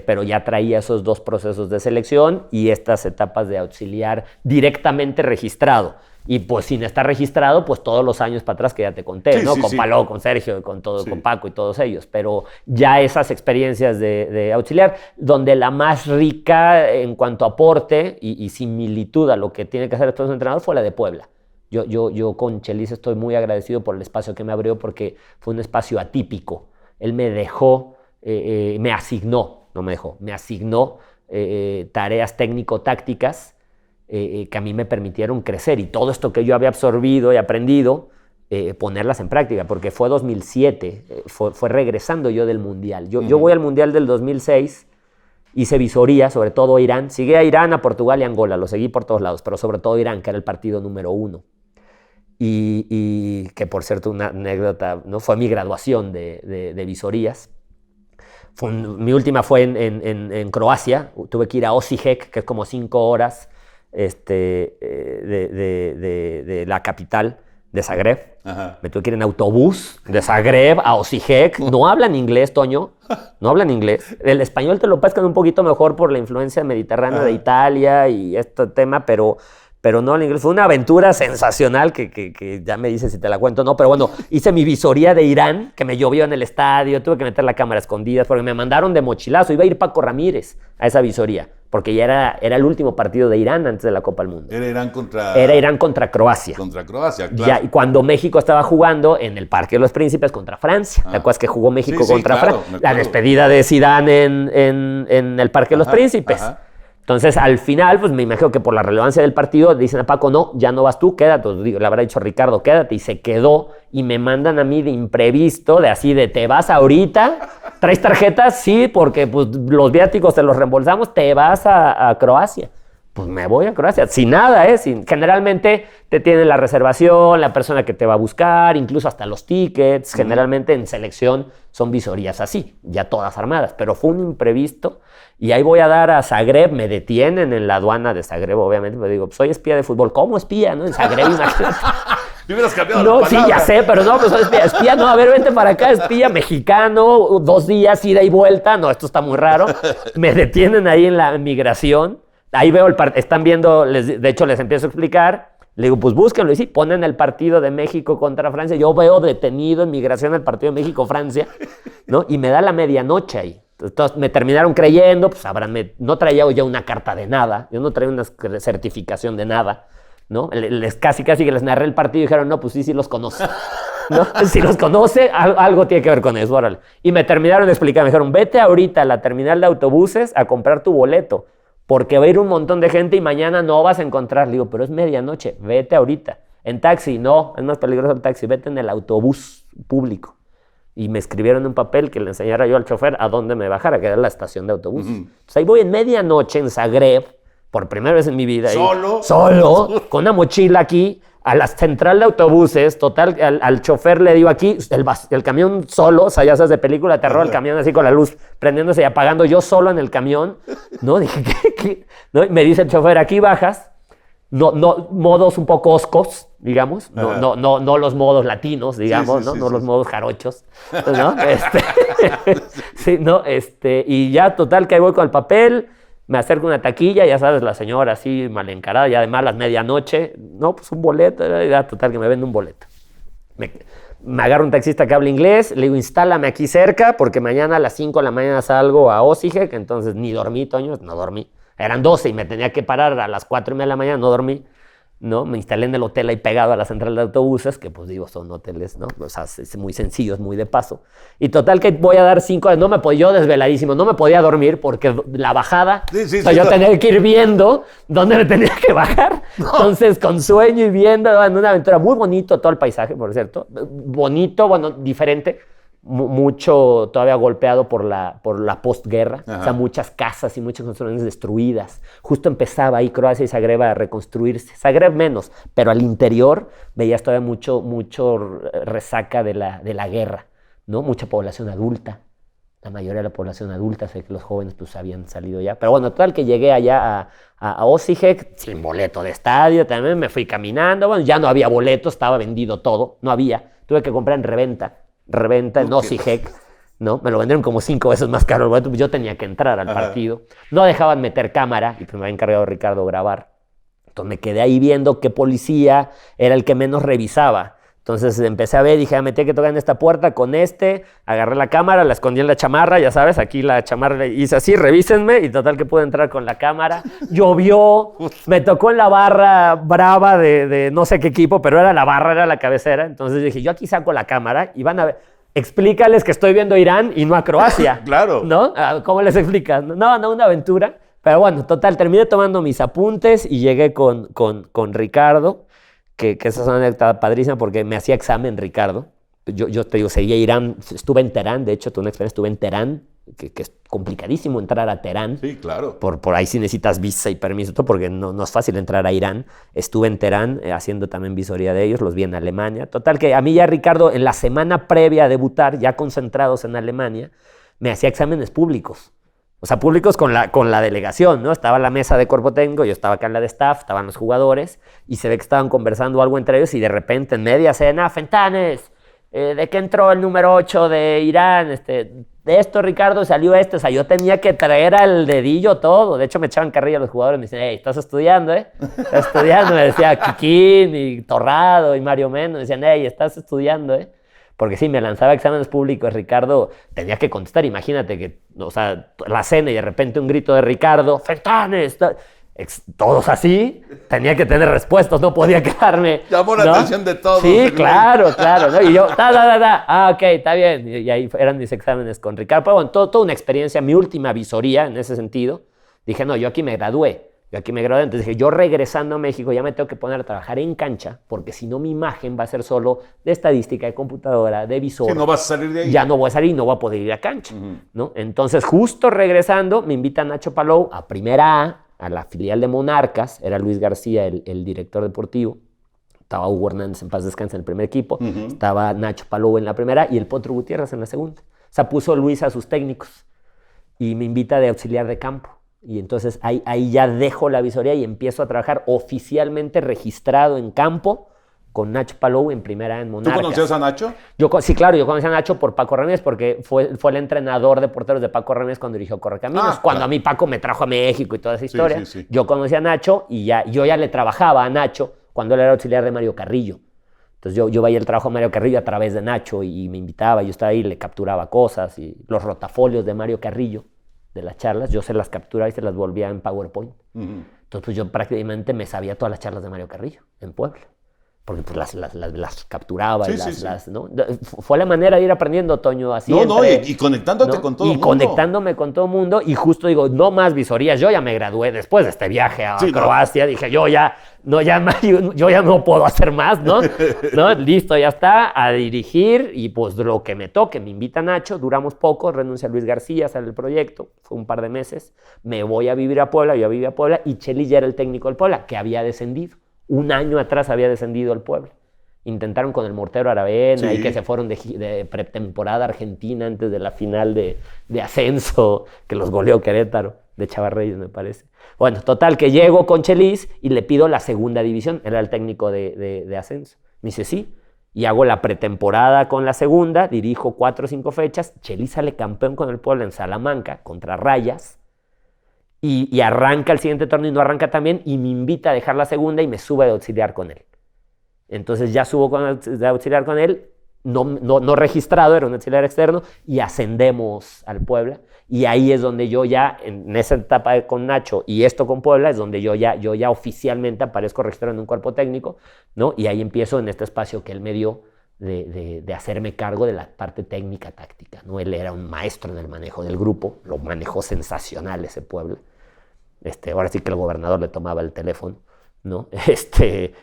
pero ya traía esos 2 procesos de selección y estas etapas de auxiliar directamente registrado. Y pues sin estar registrado, pues todos los años para atrás que ya te conté, sí, ¿no? Sí, con Paló, con Sergio, con Paco y todos ellos. Pero ya esas experiencias de auxiliar, donde la más rica en cuanto a aporte y similitud a lo que tiene que hacer el próximo entrenador fue la de Puebla. Yo con Chelis estoy muy agradecido por el espacio que me abrió, porque fue un espacio atípico. Él me dejó, me asignó tareas técnico-tácticas que a mí me permitieron crecer, y todo esto que yo había absorbido y aprendido, ponerlas en práctica, porque fue 2007, fue regresando yo del Mundial. Yo voy al Mundial del 2006, hice visoría, sobre todo Irán. Seguí a Irán, a Portugal y a Angola, lo seguí por todos lados, pero sobre todo Irán, que era el partido número 1. Y que, por cierto, una anécdota, ¿no? Fue mi graduación de visorías. Mi última fue en Croacia. Tuve que ir a Osijek, que es como 5 horas de la capital de Zagreb. Ajá. Me tuve que ir en autobús de Zagreb a Osijek. No hablan inglés, Toño. No hablan inglés. El español te lo pescan un poquito mejor por la influencia mediterránea de Italia y este tema, pero no el inglés. Fue una aventura sensacional que ya me dices si te la cuento o no. Pero bueno, hice mi visoría de Irán, que me llovió en el estadio. Tuve que meter la cámara escondida porque me mandaron de mochilazo. Iba a ir Paco Ramírez a esa visoría porque ya era el último partido de Irán antes de la Copa del Mundo. Era Irán contra Croacia. Contra Croacia, claro. Ya, y cuando México estaba jugando en el Parque de los Príncipes contra Francia. ¿Te acuerdas que jugó México contra Francia? La despedida de Zidane en el Parque de los Príncipes. Ajá. Entonces, al final, pues me imagino que por la relevancia del partido, dicen a Paco, no, ya no vas tú, quédate. Pues, le habrá dicho a Ricardo, quédate. Y se quedó y me mandan a mí de imprevisto, te vas ahorita, traes tarjetas, sí, porque pues, los viáticos te los reembolsamos, te vas a Croacia. Pues me voy a Croacia, sin nada, generalmente te tienen la reservación, la persona que te va a buscar, incluso hasta los tickets. Generalmente en selección son visorías así, ya todas armadas, pero fue un imprevisto. Y ahí voy a dar a Zagreb, me detienen en la aduana de Zagreb, obviamente, me digo, soy espía de fútbol. ¿Cómo espía, no? En Zagreb, imagínate. ¿Me hubieras cambiado No, la sí, palabra? ya sé, pero no, pues espía, no, a ver, vente para acá, espía mexicano, 2 días, ida y vuelta, no, esto está muy raro. Me detienen ahí en la migración, ahí veo están viendo, de hecho les empiezo a explicar, le digo, pues búsquenlo, y sí, ponen el partido de México contra Francia, yo veo detenido en migración el partido de México-Francia, ¿no? Y me da la medianoche ahí. Entonces me terminaron creyendo, pues no traía yo una carta de nada, yo no traía una certificación de nada, ¿no? Casi que les narré el partido y dijeron, no, pues sí los conoce, ¿no? Si los conoce, algo tiene que ver con eso, órale. Y me terminaron de explicar, me dijeron, vete ahorita a la terminal de autobuses a comprar tu boleto, porque va a ir un montón de gente y mañana no vas a encontrar. Le digo, pero es medianoche, vete ahorita. En taxi, no, es más peligroso el taxi, vete en el autobús público. Y me escribieron un papel que le enseñara yo al chofer a dónde me bajara, que era la estación de autobús. Entonces ahí voy en medianoche en Zagreb, por primera vez en mi vida. Solo, con una mochila aquí, a la central de autobuses. Total, al chofer le digo aquí, el camión solo, o sea, ya sabes, de película de terror, el camión así con la luz prendiéndose y apagando, yo solo en el camión, ¿no? Dije, ¿qué? ¿No? Y me dice el chofer, aquí bajas. No, modos un poco oscos, digamos, no los modos latinos, digamos, no los modos jarochos, ¿no? Sí, ¿no? Y ya total que ahí voy con el papel, me acerco a una taquilla, ya sabes, la señora así mal encarada, y además las medianoche, no, pues un boleto, ya total que me vende un boleto. Me agarro un taxista que habla inglés, le digo, instálame aquí cerca, porque mañana a las 5 de la mañana salgo a Osijek, entonces ni dormí, Toño, no dormí. Eran 12 y me tenía que parar a las 4:30 de la mañana, no dormí, ¿no? Me instalé en el hotel ahí pegado a la central de autobuses, que pues digo, son hoteles, ¿no? O sea, es muy sencillo, es muy de paso. Y total que voy a dar 5 horas, yo desveladísimo, no me podía dormir porque la bajada, yo tenía que ir viendo dónde me tenía que bajar. No. Entonces, con sueño y viendo, en una aventura muy bonito todo el paisaje, por cierto. Bonito, bueno, diferente. Mucho todavía golpeado por la postguerra. O sea, muchas casas y muchas construcciones destruidas. Justo empezaba ahí Croacia y Zagreb a reconstruirse. Zagreb menos, pero al interior veías todavía mucho resaca de la guerra, ¿no? Mucha población adulta. La mayoría de la población adulta, sé que los jóvenes pues habían salido ya. Pero bueno, total que llegué allá a Osijek, sin boleto de estadio, también me fui caminando. Bueno, ya no había boleto, estaba vendido todo, no había. Tuve que comprar en reventa en Osijek, ¿no? Me lo vendieron como 5 veces más caro el boleto, yo tenía que entrar al partido. No dejaban meter cámara, y pues me había encargado Ricardo grabar. Entonces me quedé ahí viendo qué policía era el que menos revisaba. Entonces empecé a ver, dije, me tengo que tocar en esta puerta con agarré la cámara, la escondí en la chamarra, ya sabes, aquí la chamarra hice así, revísenme, y total que pude entrar con la cámara. Llovió, me tocó en la barra brava de no sé qué equipo, pero era la barra, era la cabecera. Entonces dije, yo aquí saco la cámara y van a ver, explícales que estoy viendo a Irán y no a Croacia. Claro. ¿No? ¿Cómo les explicas? No, una aventura. Pero bueno, total, terminé tomando mis apuntes y llegué con Ricardo. Que esa es una anécdota padrísima porque me hacía examen Ricardo. Yo te digo, seguía Irán, estuve en Teherán, de hecho, tuve una experiencia, estuve en Teherán, que es complicadísimo entrar a Teherán. Sí, claro. Por ahí sí necesitas visa y permiso, todo, porque no es fácil entrar a Irán. Estuve en Teherán haciendo también visoría de ellos, los vi en Alemania. Total que a mí ya Ricardo, en la semana previa a debutar, ya concentrados en Alemania, me hacía exámenes públicos. O sea, públicos con la delegación, ¿no? Estaba la mesa de cuerpo técnico, yo estaba acá en la de staff, estaban los jugadores, y se ve que estaban conversando algo entre ellos, y de repente, en media cena, Fentanes, ¿de qué entró el número 8 de Irán? De esto, Ricardo, salió este. O sea, yo tenía que traer al dedillo todo. De hecho, me echaban carrilla los jugadores, me decían, hey, ¿estás estudiando, ¿Estás estudiando? Me decía Kikín y Torrado y Mario Meno, me decían, hey, ¿estás estudiando, Porque sí, me lanzaba exámenes públicos, Ricardo, tenía que contestar. Imagínate que, o sea, la cena y de repente un grito de Ricardo, Fentanes, todos así, tenía que tener respuestas, no podía quedarme. Llamó la atención de todos. Sí, claro, ¿no? Y yo, ok, está bien. Y ahí eran mis exámenes con Ricardo. Pero bueno, toda una experiencia, mi última visoría en ese sentido. Dije, no, yo aquí me gradué. Entonces dije, yo regresando a México ya me tengo que poner a trabajar en cancha, porque si no mi imagen va a ser solo de estadística, de computadora, de visor. Sí, no vas a salir de ahí. Ya no voy a salir y no voy a poder ir a cancha, ¿no? Entonces, justo regresando, me invita Nacho Palou a Primera A la filial de Monarcas. Era Luis García el director deportivo. Estaba Hugo Hernández, en paz descanse, en el primer equipo. Estaba Nacho Palou en la primera y el Potro Gutiérrez en la segunda. O sea, puso Luis a sus técnicos y me invita de auxiliar de campo. Y entonces ahí ya dejo la visoría y empiezo a trabajar oficialmente registrado en campo con Nacho Palou en Primera A en Monarcas. ¿Tú conocías a Nacho? Sí, claro, yo conocí a Nacho por Paco Ramírez, porque fue el entrenador de porteros de Paco Ramírez cuando dirigió Correcaminos. Cuando claro. A mí Paco me trajo a México y toda esa historia. Sí. Yo conocí a Nacho y yo ya le trabajaba a Nacho cuando él era auxiliar de Mario Carrillo. Entonces yo veía el trabajo de Mario Carrillo a través de Nacho y me invitaba, yo estaba ahí, le capturaba cosas y los rotafolios de Mario Carrillo de las charlas, yo se las capturaba y se las volvía en PowerPoint. Entonces pues yo prácticamente me sabía todas las charlas de Mario Carrillo en Puebla. Porque pues las capturaba y ¿no? Fue la manera de ir aprendiendo, Toño, así. Y conectándote con todo el mundo. Conectándome con todo el mundo y justo digo, no más visorías. Yo ya me gradué después de este viaje a Croacia. Dije, yo ya no puedo hacer más, ¿no? Listo, ya está, a dirigir y pues lo que me toque. Me invita Nacho, duramos poco, renuncia Luis García, sale el proyecto, fue un par de meses. Me voy a vivir a Puebla, yo vivía a Puebla y Chelis ya era el técnico del Puebla, que había descendido. Un año atrás había descendido el Puebla. Intentaron con el Mortero Aravena y que se fueron de pretemporada Argentina antes de la final de ascenso, que los goleó Querétaro, de Chavarreyes me parece. Bueno, total, que llego con Chelis y le pido la segunda división. Era el técnico de ascenso. Me dice, sí. Y hago la pretemporada con la segunda, dirijo 4 o 5 fechas. Chelis sale campeón con el Puebla en Salamanca contra Rayas. Y arranca el siguiente torneo y no arranca también, y me invita a dejar la segunda y me sube de auxiliar con él. Entonces ya subo de auxiliar con él, no registrado, era un auxiliar externo, y ascendemos al Puebla. Y ahí es donde yo ya, en esa etapa con Nacho y esto con Puebla, es donde yo ya oficialmente aparezco registrado en un cuerpo técnico, ¿no? Y ahí empiezo en este espacio que él me dio de hacerme cargo de la parte técnica táctica, ¿no? Él era un maestro en el manejo del grupo, lo manejó sensacional ese Puebla. Ahora sí que el gobernador le tomaba el teléfono, ¿no?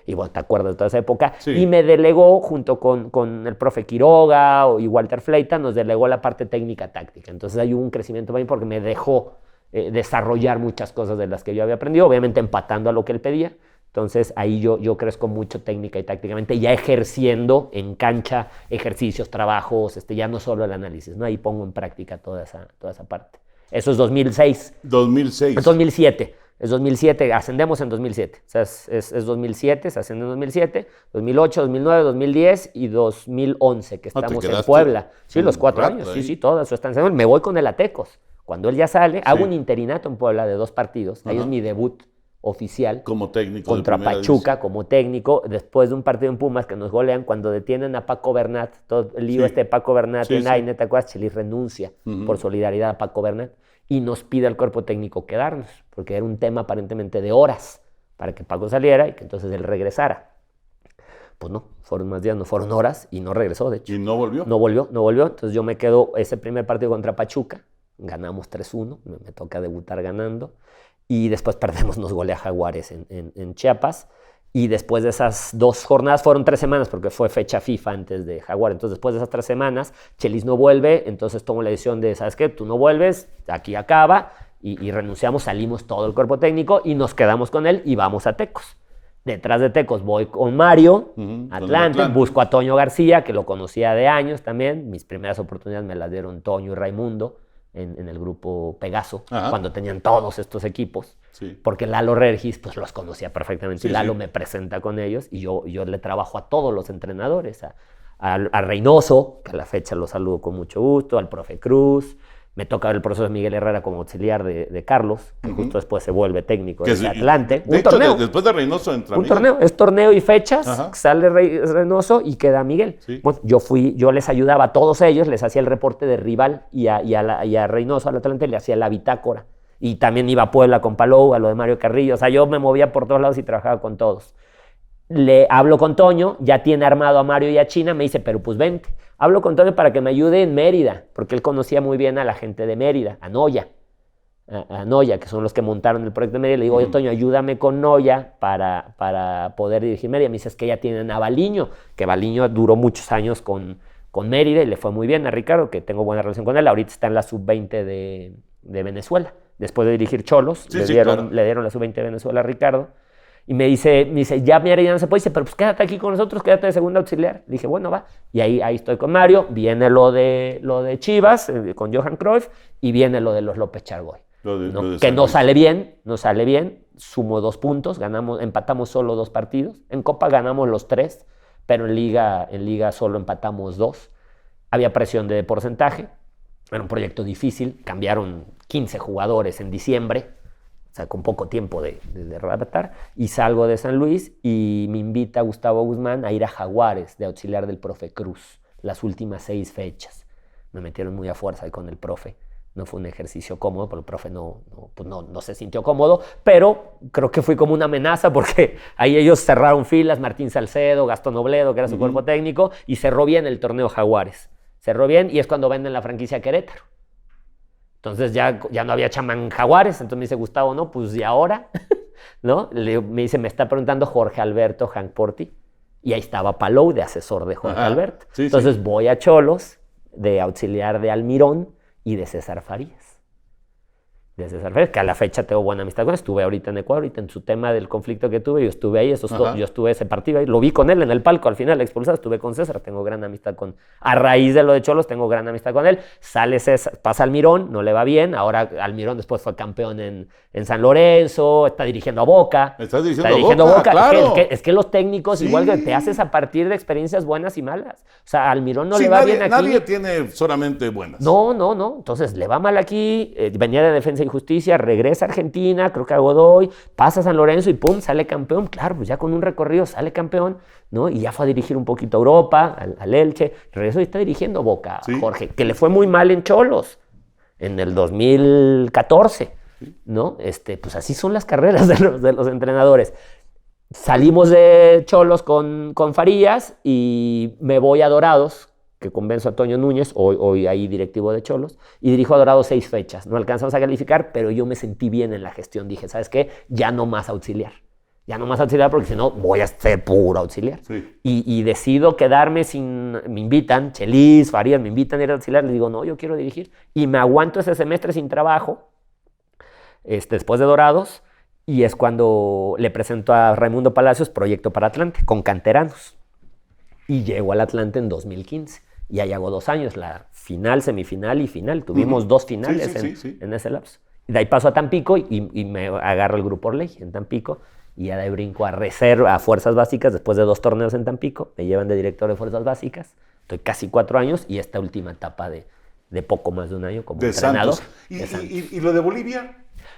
Y bueno, te acuerdas de toda esa época. Sí. Y me delegó, junto con el profe Quiroga y Walter Fleita, nos delegó la parte técnica táctica. Entonces hay un crecimiento para mí porque me dejó desarrollar muchas cosas de las que yo había aprendido, obviamente empatando a lo que él pedía. Entonces ahí yo crezco mucho técnica y tácticamente, ya ejerciendo en cancha ejercicios, trabajos, ya no solo el análisis, ¿no? Ahí pongo en práctica toda esa parte. Eso es 2006. 2006. Es 2007. Es 2007, ascendemos en 2007. O sea, es 2007, se asciende en 2007, 2008, 2009, 2010 y 2011, que estamos en Puebla. Sí, los 4 años. Ahí. Sí, toda su estancia. Me voy con el Atecos. Cuando él ya sale, hago un interinato en Puebla de 2 partidos. Ahí es mi debut oficial. Como técnico. Contra Pachuca, como técnico, después de un partido en Pumas que nos golean, cuando detienen a Paco Bernat, todo el lío de Paco Bernat en Aine, ¿te acuerdas? Chelis renuncia por solidaridad a Paco Bernat y nos pide al cuerpo técnico quedarnos, porque era un tema aparentemente de horas para que Paco saliera y que entonces él regresara. Pues no, fueron más días, no fueron horas y no regresó, de hecho. ¿Y no volvió? No volvió. Entonces yo me quedo ese primer partido contra Pachuca, ganamos 3-1, me toca debutar ganando. Y después perdemos, nos golea Jaguares en Chiapas. Y después de esas 2 jornadas, fueron 3 semanas porque fue fecha FIFA antes de Jaguar. Entonces después de esas 3 semanas, Chelis no vuelve, entonces tomo la decisión de, ¿sabes qué? Tú no vuelves, aquí acaba. Y renunciamos, salimos todo el cuerpo técnico y nos quedamos con él y vamos a Tecos. Detrás de Tecos voy con Mario, Atlante, busco a Toño García, que lo conocía de años también. Mis primeras oportunidades me las dieron Toño y Raimundo. en el grupo Pegaso, Ajá. cuando tenían todos estos equipos. Sí. Porque Lalo Regis, pues los conocía perfectamente. Sí, y Lalo sí. me presenta con ellos y yo le trabajo a todos los entrenadores. A Reynoso, que a la fecha lo saludo con mucho gusto, al profe Cruz. Me toca ver el proceso de Miguel Herrera como auxiliar de Carlos, que justo después se vuelve técnico de Atlante. De hecho, después de Reynoso entra Un Miguel. torneo, es torneo y fechas, Ajá. sale Reynoso y queda Miguel. Sí. Bueno, yo les ayudaba a todos ellos, les hacía el reporte de rival y a Reynoso, al Atlante, le hacía la bitácora. Y también iba a Puebla con Palou, a lo de Mario Carrillo. O sea, yo me movía por todos lados y trabajaba con todos. Le hablo con Toño, ya tiene armado a Mario y a China, me dice, pero pues vente. Hablo con Toño para que me ayude en Mérida, porque él conocía muy bien a la gente de Mérida, a Noya, que son los que montaron el proyecto de Mérida. Le digo, oye, Toño, ayúdame con Noya para poder dirigir Mérida. Me dice, es que ya tienen a Baliño, que Baliño duró muchos años con Mérida y le fue muy bien a Ricardo, que tengo buena relación con él. Ahorita está en la sub-20 de Venezuela. Después de dirigir Cholos, Sí, le sí, dieron la sub-20 de Venezuela a Ricardo. Y me dice, ya Mérida no se puede. Dice, pero pues quédate aquí con nosotros, quédate de segundo auxiliar. Le dije, bueno, va. Y ahí estoy con Mario. Viene lo de Chivas, con Johan Cruyff, y viene lo de los López Chargoy. Que no sale bien. Sumo 2 puntos, empatamos solo 2 partidos. En Copa ganamos los 3, pero en Liga solo empatamos 2. Había presión de porcentaje. Era un proyecto difícil. Cambiaron 15 jugadores en diciembre. O sea, con poco tiempo de redactar, y salgo de San Luis y me invita Gustavo Guzmán a ir a Jaguares de auxiliar del profe Cruz, las últimas 6 fechas. Me metieron muy a fuerza ahí con el profe. No fue un ejercicio cómodo, porque el profe no se sintió cómodo, pero creo que fui como una amenaza porque ahí ellos cerraron filas, Martín Salcedo, Gastón Obledo, que era su cuerpo técnico, y cerró bien el torneo Jaguares. Cerró bien y es cuando venden la franquicia a Querétaro. Entonces ya no había chamán Jaguares, entonces me dice Gustavo, no, pues ¿y ahora? ¿No? Me dice, me está preguntando Jorge Alberto Hank Porti, y ahí estaba Palou de asesor de Jorge Alberto. Sí, entonces sí. voy a Cholos de auxiliar de Almirón y de César Farías. Que a la fecha tengo buena amistad con él. Estuve ahorita en Ecuador, ahorita en su tema del conflicto que tuve, yo estuve ahí, yo estuve ese partido ahí, lo vi con él en el palco, al final expulsado, estuve con César, tengo gran amistad a raíz de lo de Cholos, tengo gran amistad con él. Sale César, pasa Almirón, no le va bien, ahora Almirón después fue campeón en San Lorenzo, está dirigiendo a Boca. Está dirigiendo a Boca, claro. Es que los técnicos, igual que te haces a partir de experiencias buenas y malas. O sea, a Almirón no le va bien aquí. Nadie tiene solamente buenas. No. Entonces, le va mal aquí, venía de Defensa y Justicia, regresa a Argentina, creo que a Godoy, pasa a San Lorenzo y pum, sale campeón. Claro, pues ya con un recorrido sale campeón, ¿no? Y ya fue a dirigir un poquito a Europa, al Elche, regresó y está dirigiendo Boca, sí. Jorge, que le fue muy mal en Cholos, en el 2014, ¿no? Pues así son las carreras de los entrenadores. Salimos de Cholos con Farías y me voy a Dorados, que convenzo a Toño Núñez, hoy ahí directivo de Cholos, y dirijo a Dorados 6 fechas. No alcanzamos a calificar, pero yo me sentí bien en la gestión. Dije, ¿sabes qué? Ya no más auxiliar. Ya no más auxiliar porque si no voy a ser puro auxiliar. Sí. Y decido quedarme me invitan, Chelis, Farías, me invitan a ir a auxiliar. Les digo, no, yo quiero dirigir. Y me aguanto ese semestre sin trabajo, después de Dorados, y es cuando le presento a Raimundo Palacios Proyecto para Atlante, con canteranos. Y llego al Atlante en 2015. Y ahí hago 2 años, la final, semifinal y final. Tuvimos 2 finales en ese lapso. Y de ahí paso a Tampico y me agarro el Grupo Orley en Tampico. Y ya de ahí brinco a reserva, a Fuerzas Básicas, después de 2 torneos en Tampico. Me llevan de director de Fuerzas Básicas. Estoy casi 4 años y esta última etapa de poco más de un año como entrenador. ¿Y lo de Bolivia?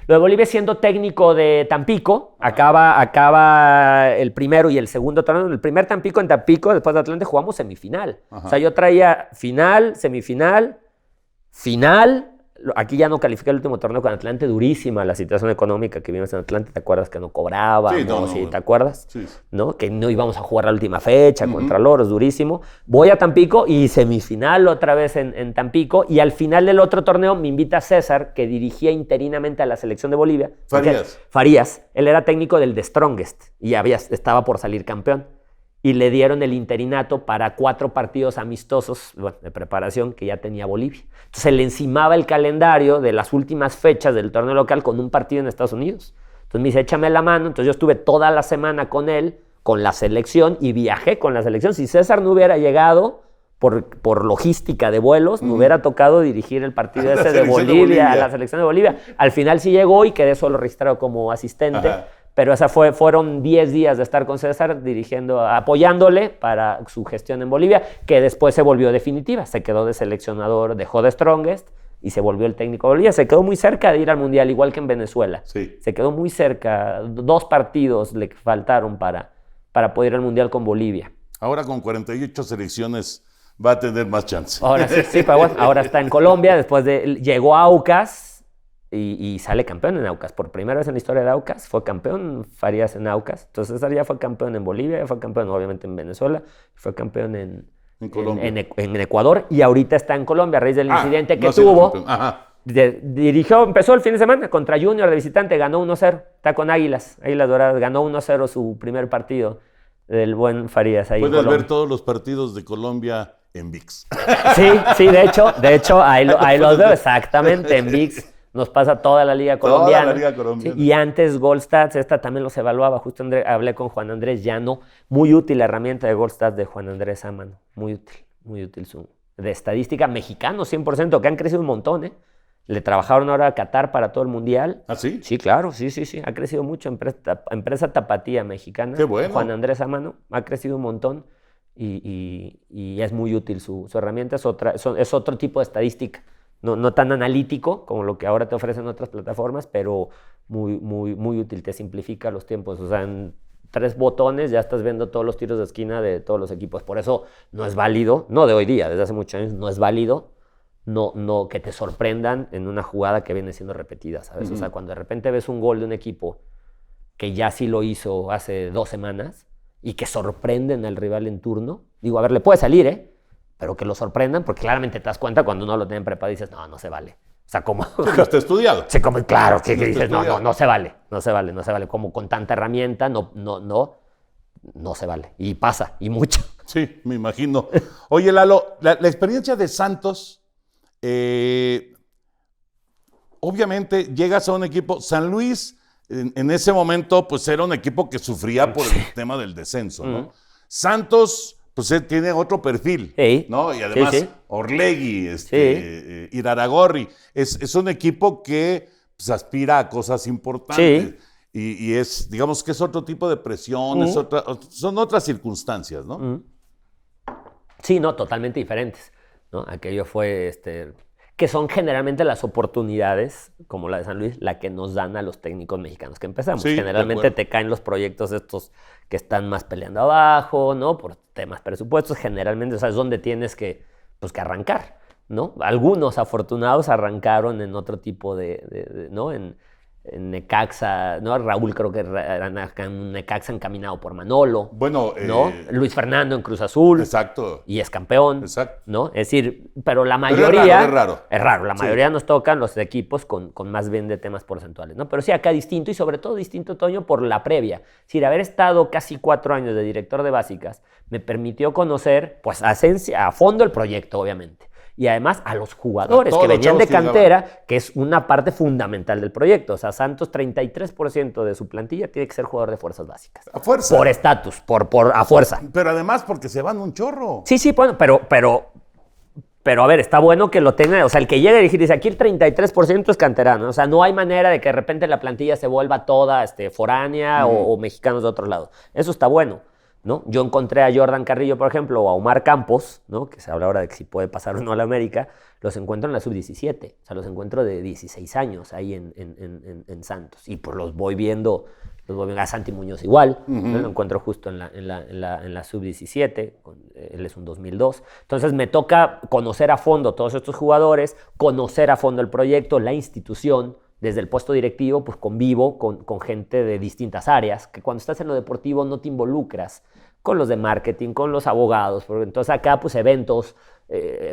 Lo de Bolivia siendo técnico de Tampico, acaba el primero y el segundo torneo. El primer Tampico en Tampico, después de Atlante, jugamos semifinal. Ajá. O sea, yo traía final, semifinal, final. Aquí ya no califiqué el último torneo con Atlante, durísima la situación económica que vimos en Atlante. ¿Te acuerdas que no cobraba? Sí, sí, ¿te acuerdas? Sí. ¿No? Que no íbamos a jugar la última fecha contra Loros, durísimo. Voy a Tampico y semifinal otra vez en Tampico. Y al final del otro torneo me invita César, que dirigía interinamente a la selección de Bolivia. Farías. Él era técnico del The Strongest y estaba por salir campeón. Y le dieron el interinato para 4 partidos amistosos de preparación que ya tenía Bolivia. Entonces le encimaba el calendario de las últimas fechas del torneo local con un partido en Estados Unidos. Entonces me dice, échame la mano. Entonces yo estuve toda la semana con él, con la selección, y viajé con la selección. Si César no hubiera llegado, por logística de vuelos, me hubiera tocado dirigir el partido ese de selección de Bolivia, Bolivia. a la selección de Bolivia. Al final sí llegó y quedé solo registrado como asistente. Ajá. Pero fueron 10 días de estar con César apoyándole para su gestión en Bolivia, que después se volvió definitiva. Se quedó de seleccionador, dejó de Strongest y se volvió el técnico de Bolivia. Se quedó muy cerca de ir al Mundial, igual que en Venezuela. Sí. Se quedó muy cerca. 2 partidos le faltaron para poder ir al Mundial con Bolivia. Ahora con 48 selecciones va a tener más chance. Ahora sí, pero bueno, ahora está en Colombia. Llegó a Aucas. Y sale campeón en Aucas. Por primera vez en la historia de Aucas fue campeón Farías en Aucas. Entonces César ya fue campeón en Bolivia, ya fue campeón obviamente en Venezuela, fue campeón en Colombia. en Ecuador y ahorita está en Colombia a raíz del incidente que no ha sido tuvo. campeón. Ajá. Empezó el fin de semana contra Junior de visitante, ganó 1-0. Está con Águilas Doradas, ganó 1-0 su primer partido del buen Farías ahí en Puedes Colombia. ver todos los partidos de Colombia en ViX. Sí, de hecho ahí los veo exactamente en ViX. Nos pasa toda la liga colombiana. Toda la liga colombiana. Sí, y antes Goldstats, esta también los evaluaba. Justo hablé con Juan Andrés Llano. Muy útil la herramienta de Goldstats de Juan Andrés Amano. Muy útil de estadística. Mexicanos 100%, que han crecido un montón, ¿eh? Le trabajaron ahora a Qatar para todo el Mundial. ¿Ah, sí? Sí, claro, sí. Ha crecido mucho. Empresa tapatía mexicana. Qué bueno. Juan Andrés Amano ha crecido un montón y es muy útil su herramienta. Es otro tipo de estadística. No tan analítico como lo que ahora te ofrecen otras plataformas, pero muy útil, te simplifica los tiempos. O sea, en 3 botones ya estás viendo todos los tiros de esquina de todos los equipos. Por eso no es válido, no de hoy día, desde hace muchos años, no es válido no que te sorprendan en una jugada que viene siendo repetida, ¿sabes? Uh-huh. O sea, cuando de repente ves un gol de un equipo que ya sí lo hizo hace 2 semanas y que sorprenden al rival en turno, digo, a ver, le puede salir, pero que lo sorprendan, porque claramente te das cuenta cuando no lo tienen preparado y dices, no se vale. O sea, como... Sí, está estudiado. Sí, como, claro, que dices, estudiado. no se vale. Como con tanta herramienta, no se vale. Y pasa, y mucho. Sí, me imagino. Oye, Lalo, la experiencia de Santos, obviamente llegas a un equipo, San Luis, en ese momento, pues era un equipo que sufría por el tema del descenso, ¿no? Uh-huh. Santos... pues tiene otro perfil, sí, ¿no? Y además sí. Orlegui, Iraragorri, es un equipo que pues, aspira a cosas importantes. Sí. Y es, digamos que es otro tipo de presión, son otras circunstancias, ¿no? Sí, no, totalmente diferentes, ¿no? Aquello fue, que son generalmente las oportunidades, como la de San Luis, la que nos dan a los técnicos mexicanos que empezamos. Sí, generalmente te caen los proyectos estos que están más peleando abajo, ¿no? Por temas presupuestos, generalmente, o sea, es donde tienes que arrancar, ¿no? Algunos afortunados arrancaron en otro tipo ¿no? En Necaxa, ¿no? Raúl creo que era Necaxa encaminado por Manolo. Bueno, ¿no? Luis Fernando en Cruz Azul. Exacto. Y es campeón. Exacto. ¿No? Es decir, pero la mayoría... Es raro. La mayoría nos tocan los equipos con más bien de temas porcentuales, ¿no? Pero sí, acá distinto, y sobre todo distinto, Toño, por la previa. Es decir, haber estado casi 4 años de director de básicas me permitió conocer, pues, a fondo el proyecto, obviamente. Y además a los jugadores que venían de cantera, que es una parte fundamental del proyecto. O sea, Santos, 33% de su plantilla tiene que ser jugador de fuerzas básicas. A fuerza. Por estatus, a fuerza. Pero además porque se van un chorro. Sí, bueno, pero a ver, está bueno que lo tenga. O sea, el que llega a dirigir dice, aquí el 33% es canterano. O sea, no hay manera de que de repente la plantilla se vuelva toda foránea o mexicanos de otros lados. Eso está bueno, ¿no? Yo encontré a Jordan Carrillo, por ejemplo, o a Omar Campos, ¿no? Que se habla ahora de que si puede pasar o no a la América, los encuentro en la sub-17, o sea, los encuentro de 16 años ahí en Santos, y pues los voy viendo a Santi Muñoz igual, ¿no? Lo encuentro justo en la sub-17, él es un 2002, entonces me toca conocer a fondo todos estos jugadores, conocer a fondo el proyecto, la institución. Desde el puesto directivo, pues convivo con gente de distintas áreas, que cuando estás en lo deportivo no te involucras con los de marketing, con los abogados, porque entonces acá pues eventos,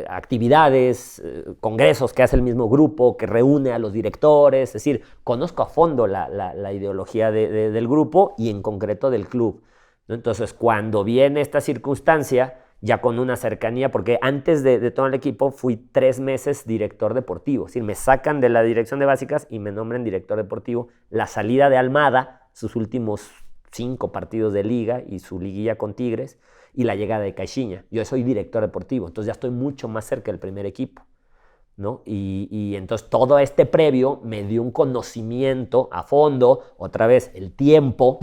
actividades, congresos que hace el mismo grupo, que reúne a los directores, es decir, conozco a fondo la ideología del grupo y en concreto del club, ¿no? Entonces cuando viene esta circunstancia, ya con una cercanía, porque antes de todo el equipo fui 3 meses director deportivo, es decir, me sacan de la dirección de básicas y me nombran director deportivo. La salida de Almada, sus últimos 5 partidos de liga y su liguilla con Tigres, y la llegada de Caixinha. Yo soy director deportivo, entonces ya estoy mucho más cerca del primer equipo, ¿no? Y entonces todo este previo me dio un conocimiento a fondo, otra vez el tiempo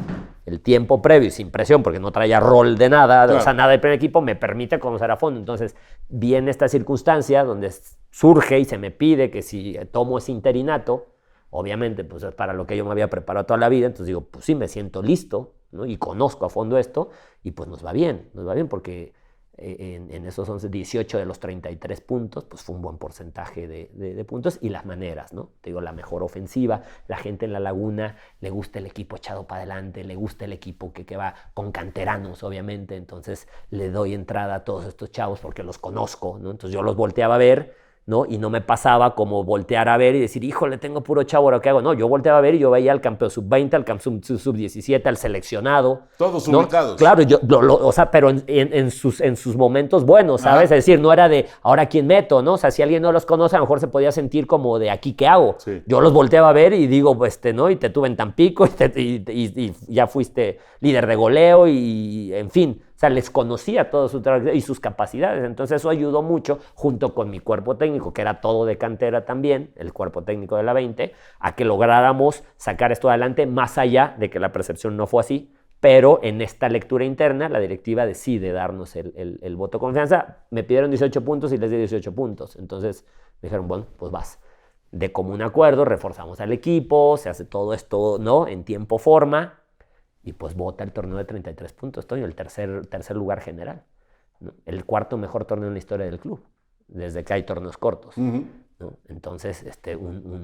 previo y sin presión, porque no traía rol de nada, claro. O sea, nada del primer equipo, me permite conocer a fondo. Entonces, viene esta circunstancia donde surge y se me pide que si tomo ese interinato, obviamente, pues es para lo que yo me había preparado toda la vida, entonces digo, pues sí, me siento listo, ¿no? Y conozco a fondo esto, y pues nos va bien porque en esos 11, 18 de los 33 puntos, pues fue un buen porcentaje de puntos y las maneras, ¿no? Te digo, la mejor ofensiva, la gente en la Laguna le gusta el equipo echado para adelante, le gusta el equipo que va con canteranos, obviamente, entonces le doy entrada a todos estos chavos porque los conozco, ¿no? Entonces yo los volteaba a ver, ¿no? Y no me pasaba como voltear a ver y decir, híjole, tengo puro chavo, ¿ahora qué hago? No, yo volteaba a ver y yo veía al campeón sub-20, al campeón sub-17, al seleccionado. Todos ¿no? ubicados. Claro, o sea, pero en sus momentos buenos, ¿sabes? Ajá. Es decir, no era de, ¿ahora quién meto? ¿No? O sea, si alguien no los conoce, a lo mejor se podía sentir como de, ¿aquí qué hago? Sí. Yo los volteaba a ver y digo, ¿no? Y te tuve en Tampico y ya fuiste líder de goleo y, en fin. O sea, les conocía todo su trabajo y sus capacidades. Entonces eso ayudó mucho, junto con mi cuerpo técnico, que era todo de cantera también, el cuerpo técnico de la 20, a que lográramos sacar esto adelante, más allá de que la percepción no fue así. Pero en esta lectura interna, la directiva decide darnos el voto de confianza. Me pidieron 18 puntos y les di 18 puntos. Entonces me dijeron, bueno, pues vas. De común acuerdo, reforzamos al equipo, se hace todo esto, ¿no? En tiempo, forma. Y pues vota el torneo de 33 puntos, Toño, el tercer lugar general, ¿no? El cuarto mejor torneo en la historia del club, desde que hay torneos cortos. Uh-huh. ¿No? Entonces,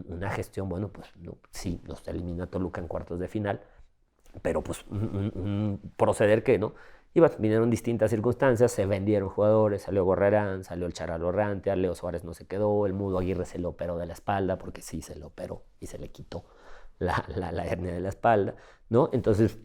una gestión, bueno, pues no, sí, nos elimina Toluca en cuartos de final, pero pues un proceder que, ¿no? Y bueno, vinieron distintas circunstancias, se vendieron jugadores, salió Gorrerán, salió el Charal Orrante, a Leo Suárez no se quedó, el Mudo Aguirre se lo operó de la espalda, porque sí se lo operó y se le quitó la hernia de la espalda, ¿no? Entonces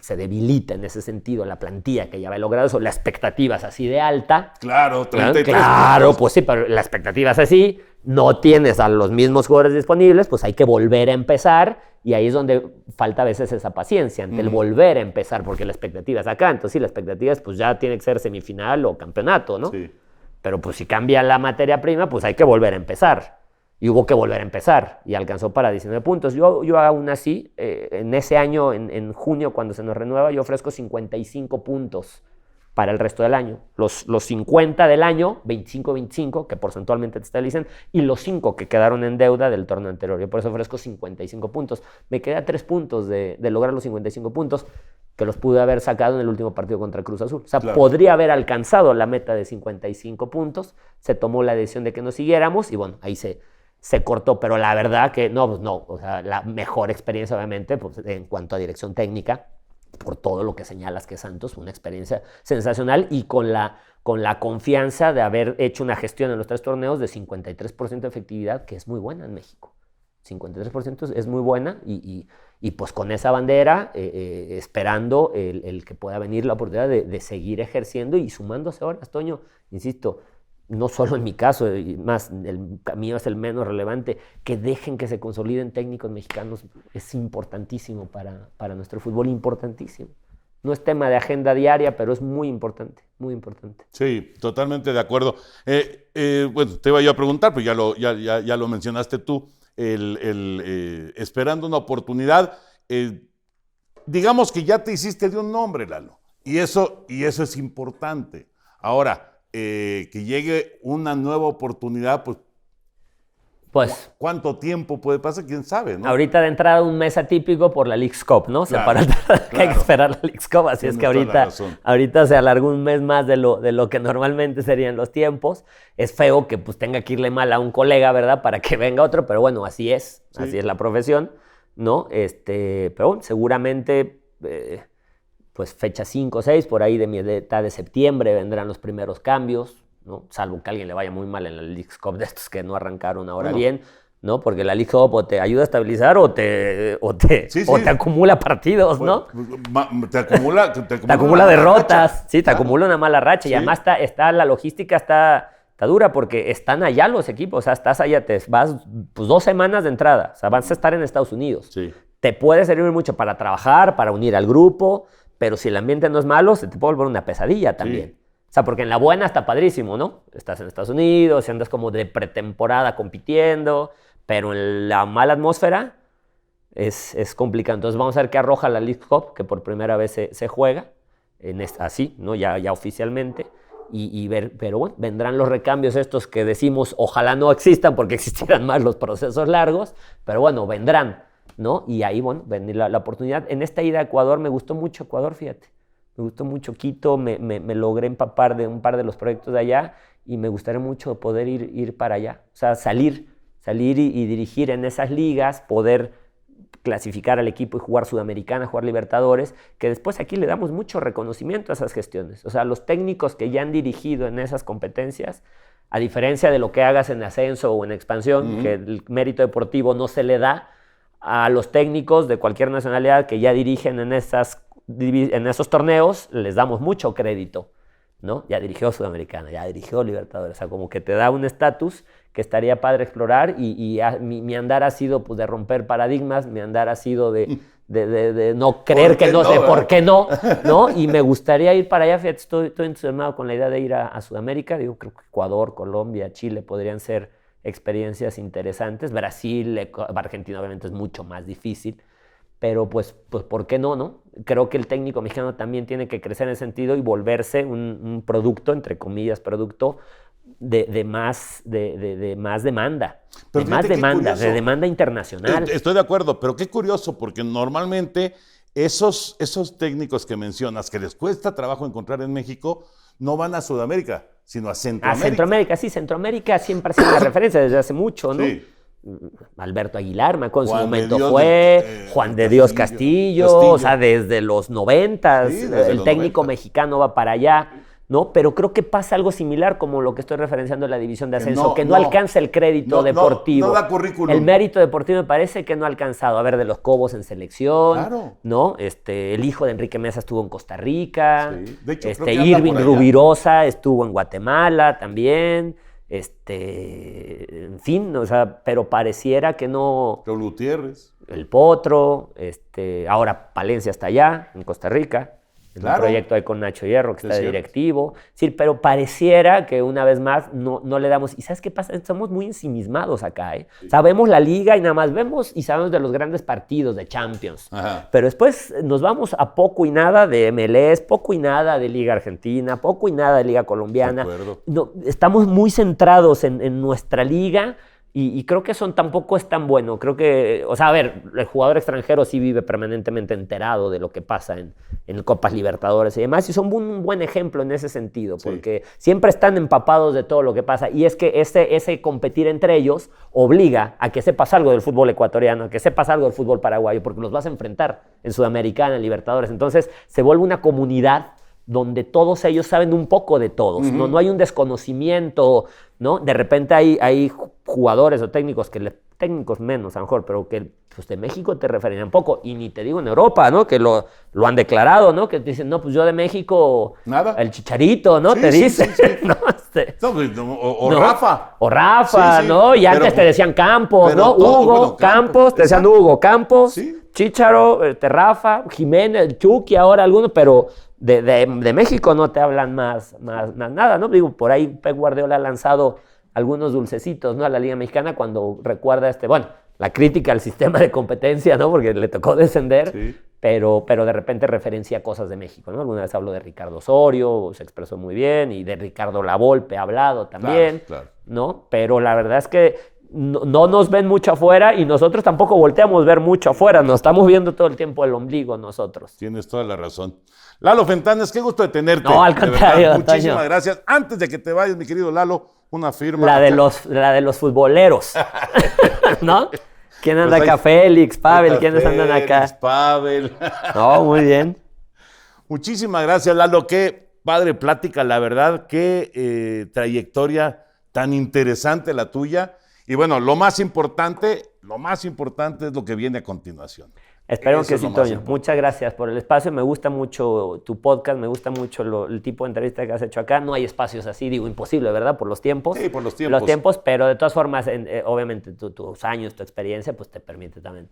se debilita en ese sentido la plantilla que ya había logrado eso, la expectativa es así de alta. Claro, 33 Claro, puntos. Pues sí, pero la expectativa es así, no tienes a los mismos jugadores disponibles, pues hay que volver a empezar y ahí es donde falta a veces esa paciencia ante el volver a empezar, porque la expectativa es acá, entonces sí, la expectativa es pues ya tiene que ser semifinal o campeonato, ¿no? Sí. Pero pues si cambia la materia prima, pues hay que volver a empezar. Y hubo que volver a empezar, y alcanzó para 19 puntos. Yo aún así, en ese año, en junio, cuando se nos renueva, yo ofrezco 55 puntos para el resto del año. Los 50 del año, 25, que porcentualmente te estabilizan, y los 5 que quedaron en deuda del torneo anterior. Yo por eso ofrezco 55 puntos. Me quedé a 3 puntos de lograr los 55 puntos, que los pude haber sacado en el último partido contra Cruz Azul. O sea, claro, podría haber alcanzado la meta de 55 puntos, se tomó la decisión de que nos siguiéramos, y bueno, ahí se cortó, pero la verdad que no, o sea, la mejor experiencia obviamente pues, en cuanto a dirección técnica, por todo lo que señalas que Santos, una experiencia sensacional y con la confianza de haber hecho una gestión en los 3 torneos de 53% de efectividad, que es muy buena en México. 53% es muy buena y pues con esa bandera esperando el que pueda venir la oportunidad de seguir ejerciendo y sumándose horas, Toño, insisto, no solo en mi caso, y más, el mío es el menos relevante, que dejen que se consoliden técnicos mexicanos es importantísimo para nuestro fútbol, importantísimo. No es tema de agenda diaria, pero es muy importante, muy importante. Sí, totalmente de acuerdo. Bueno, te iba yo a preguntar, pues ya lo mencionaste tú, esperando una oportunidad. Digamos que ya te hiciste de un nombre, Lalo, y eso es importante. Ahora, que llegue una nueva oportunidad, pues ¿cuánto tiempo puede pasar? ¿Quién sabe? ¿No? Ahorita de entrada un mes atípico por la Leagues Cup, ¿no? Claro, que hay que esperar la Leagues Cup, así es que ahorita se alargó un mes más de lo que normalmente serían los tiempos. Es feo que pues tenga que irle mal a un colega, ¿verdad? Para que venga otro, pero bueno, así es la profesión, ¿no? Pero bueno, seguramente pues fecha 5 o 6, por ahí de mitad de septiembre vendrán los primeros cambios, ¿no? Salvo que a alguien le vaya muy mal en la Leagues Cup de estos que no arrancaron ahora bien, ¿no? Porque la Leagues Cup o te ayuda a estabilizar o te acumula partidos, ¿no? Te acumula derrotas, te acumula una mala racha. Y además está la logística está dura porque están allá los equipos, o sea, estás allá, te vas pues 2 semanas de entrada, o sea, vas a estar en Estados Unidos. Sí. Te puede servir mucho para trabajar, para unir al grupo, pero si el ambiente no es malo, se te puede volver una pesadilla también. Sí. O sea, porque en la buena está padrísimo, ¿no? Estás en Estados Unidos, andas como de pretemporada compitiendo, pero en la mala atmósfera es complicado. Entonces vamos a ver qué arroja la League Cup, que por primera vez se juega, así, ¿no? Ya oficialmente. Y ver, pero bueno, vendrán los recambios estos que decimos, ojalá no existan porque existieran más los procesos largos, pero bueno, vendrán, ¿no? Y ahí, bueno, vendrá la oportunidad. En esta ida a Ecuador me gustó mucho Ecuador, fíjate. Me gustó mucho Quito, me logré empapar de un par de los proyectos de allá y me gustaría mucho poder ir para allá. O sea, salir y dirigir en esas ligas, poder clasificar al equipo y jugar Sudamericana, jugar Libertadores, que después aquí le damos mucho reconocimiento a esas gestiones. O sea, los técnicos que ya han dirigido en esas competencias, a diferencia de lo que hagas en ascenso o en expansión, que el mérito deportivo no se le da a los técnicos de cualquier nacionalidad que ya dirigen en esos torneos, les damos mucho crédito, ¿no? Ya dirigió Sudamericana, ya dirigió Libertadores, o sea, como que te da un estatus que estaría padre explorar y mi andar ha sido pues, de romper paradigmas, mi andar ha sido de no creer que no sé por qué no, ¿no? Y me gustaría ir para allá, fíjate, estoy entusiasmado con la idea de ir a Sudamérica, digo, creo que Ecuador, Colombia, Chile podrían ser experiencias interesantes, Brasil, Argentina obviamente es mucho más difícil, pero pues ¿por qué no? Creo que el técnico mexicano también tiene que crecer en ese sentido y volverse un producto, entre comillas, producto de más demanda, Pero de demanda internacional. Estoy de acuerdo, pero qué curioso, porque normalmente esos técnicos que mencionas, que les cuesta trabajo encontrar en México, no van a Sudamérica, sino a Centroamérica. A Centroamérica, sí, Centroamérica siempre ha sido una referencia desde hace mucho, ¿no? Sí. Alberto Aguilar, me acuerdo en su momento Dios fue, Juan de Dios Castillo, o sea, desde los 90, Sí, desde el los técnico 90. mexicano va para allá, ¿no? Pero creo que pasa algo similar como lo que estoy referenciando en la división de ascenso, que no alcanza el crédito deportivo. No da currículum. El mérito deportivo me parece que no ha alcanzado. A ver, de los Cobos en selección, Claro. ¿no? El hijo de Enrique Mesa estuvo en Costa Rica, Sí. De hecho, creo que anda Irving por allá. Rubirosa estuvo en Guatemala también, en fin, o sea, pero pareciera que no. Raúl Gutiérrez. El Potro, ahora Palencia está allá, en Costa Rica, en Claro. un proyecto ahí con Nacho Hierro, que Sí, está de cierto. directivo. Sí, pero pareciera que una vez más no le damos. ¿Y sabes qué pasa? Somos muy ensimismados acá, ¿eh? Sí. Sabemos la liga y nada más vemos y sabemos de los grandes partidos de Champions. Ajá. Pero después nos vamos a poco y nada de MLS, poco y nada de Liga Argentina, poco y nada de Liga Colombiana. De acuerdo. No, estamos muy centrados en nuestra liga y creo que eso tampoco es tan bueno. Creo que, o sea, a ver, el jugador extranjero sí vive permanentemente enterado de lo que pasa en Copas Libertadores y demás, y son un buen ejemplo en ese sentido, Sí. porque siempre están empapados de todo lo que pasa, y es que ese competir entre ellos obliga a que sepas algo del fútbol ecuatoriano, a que sepas algo del fútbol paraguayo, porque los vas a enfrentar en Sudamericana, en Libertadores. Entonces se vuelve una comunidad donde todos ellos saben un poco de todos, Ujú. no hay un desconocimiento, ¿no? De repente hay jugadores o técnicos técnicos menos a lo mejor, pero que pues, de México te referencian poco, y ni te digo en Europa, ¿no? Que lo han declarado, ¿no? Que te dicen, no, pues yo de México, Nada. el Chicharito, ¿no? Sí, te sí, dicen, sí, sí. ¿no? No, pues, o ¿no? Rafa. O Rafa, Sí, sí, ¿no? Y pero- antes te decían Campos, pero ¿no? todo, Hugo, bueno, Campos, te decían exacto. Hugo, Campos, Sí. Chícharo, Rafa, Jiménez, Chucky, ahora algunos, pero de México no te hablan más nada, ¿no? Digo, por ahí Pep Guardiola ha lanzado algunos dulcecitos, ¿no? A la Liga Mexicana cuando recuerda la crítica al sistema de competencia, ¿no? Porque le tocó descender, Sí. pero de repente referencia cosas de México, ¿no? Alguna vez habló de Ricardo Osorio, se expresó muy bien, y de Ricardo Lavolpe ha hablado también, Claro. ¿no? Pero la verdad es que no nos ven mucho afuera y nosotros tampoco volteamos a ver mucho afuera, nos estamos viendo todo el tiempo el ombligo nosotros. Tienes toda la razón. Lalo Fentanes, qué gusto de tenerte. No, al de contrario, verdad. Toño. Muchísimas gracias. Antes de que te vayas, mi querido Lalo, una firma. La de los futboleros, ¿no? ¿Quién anda Pues acá? Félix, Pavel, ¿quiénes andan acá? Félix, Pavel. No, muy bien. Muchísimas gracias, Lalo. Qué padre plática, la verdad. Qué trayectoria tan interesante la tuya. Y bueno, lo más importante es lo que viene a continuación. Esperemos Eso que es sí, lo más Toño. importante. Muchas gracias por el espacio. Me gusta mucho tu podcast, me gusta mucho el tipo de entrevista que has hecho acá. No hay espacios así, digo, imposible, ¿verdad? Por los tiempos. Sí, por los tiempos. Los tiempos, pero de todas formas, obviamente tus años, tu experiencia, pues te permite también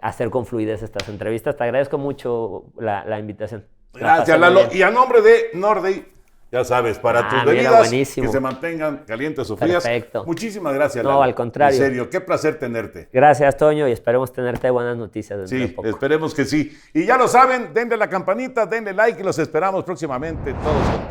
hacer con fluidez estas entrevistas. Te agradezco mucho la invitación. Gracias, Lalo. Y a nombre de Norday, ya sabes, para tus bebidas buenísimo. que se mantengan calientes o frías. Perfecto. Muchísimas gracias, No, Lalo. al contrario. En serio, qué placer tenerte. Gracias, Toño, y esperemos tenerte buenas noticias dentro de Sí, poco. esperemos que sí. Y ya lo saben, denle la campanita, denle like y los esperamos próximamente todos con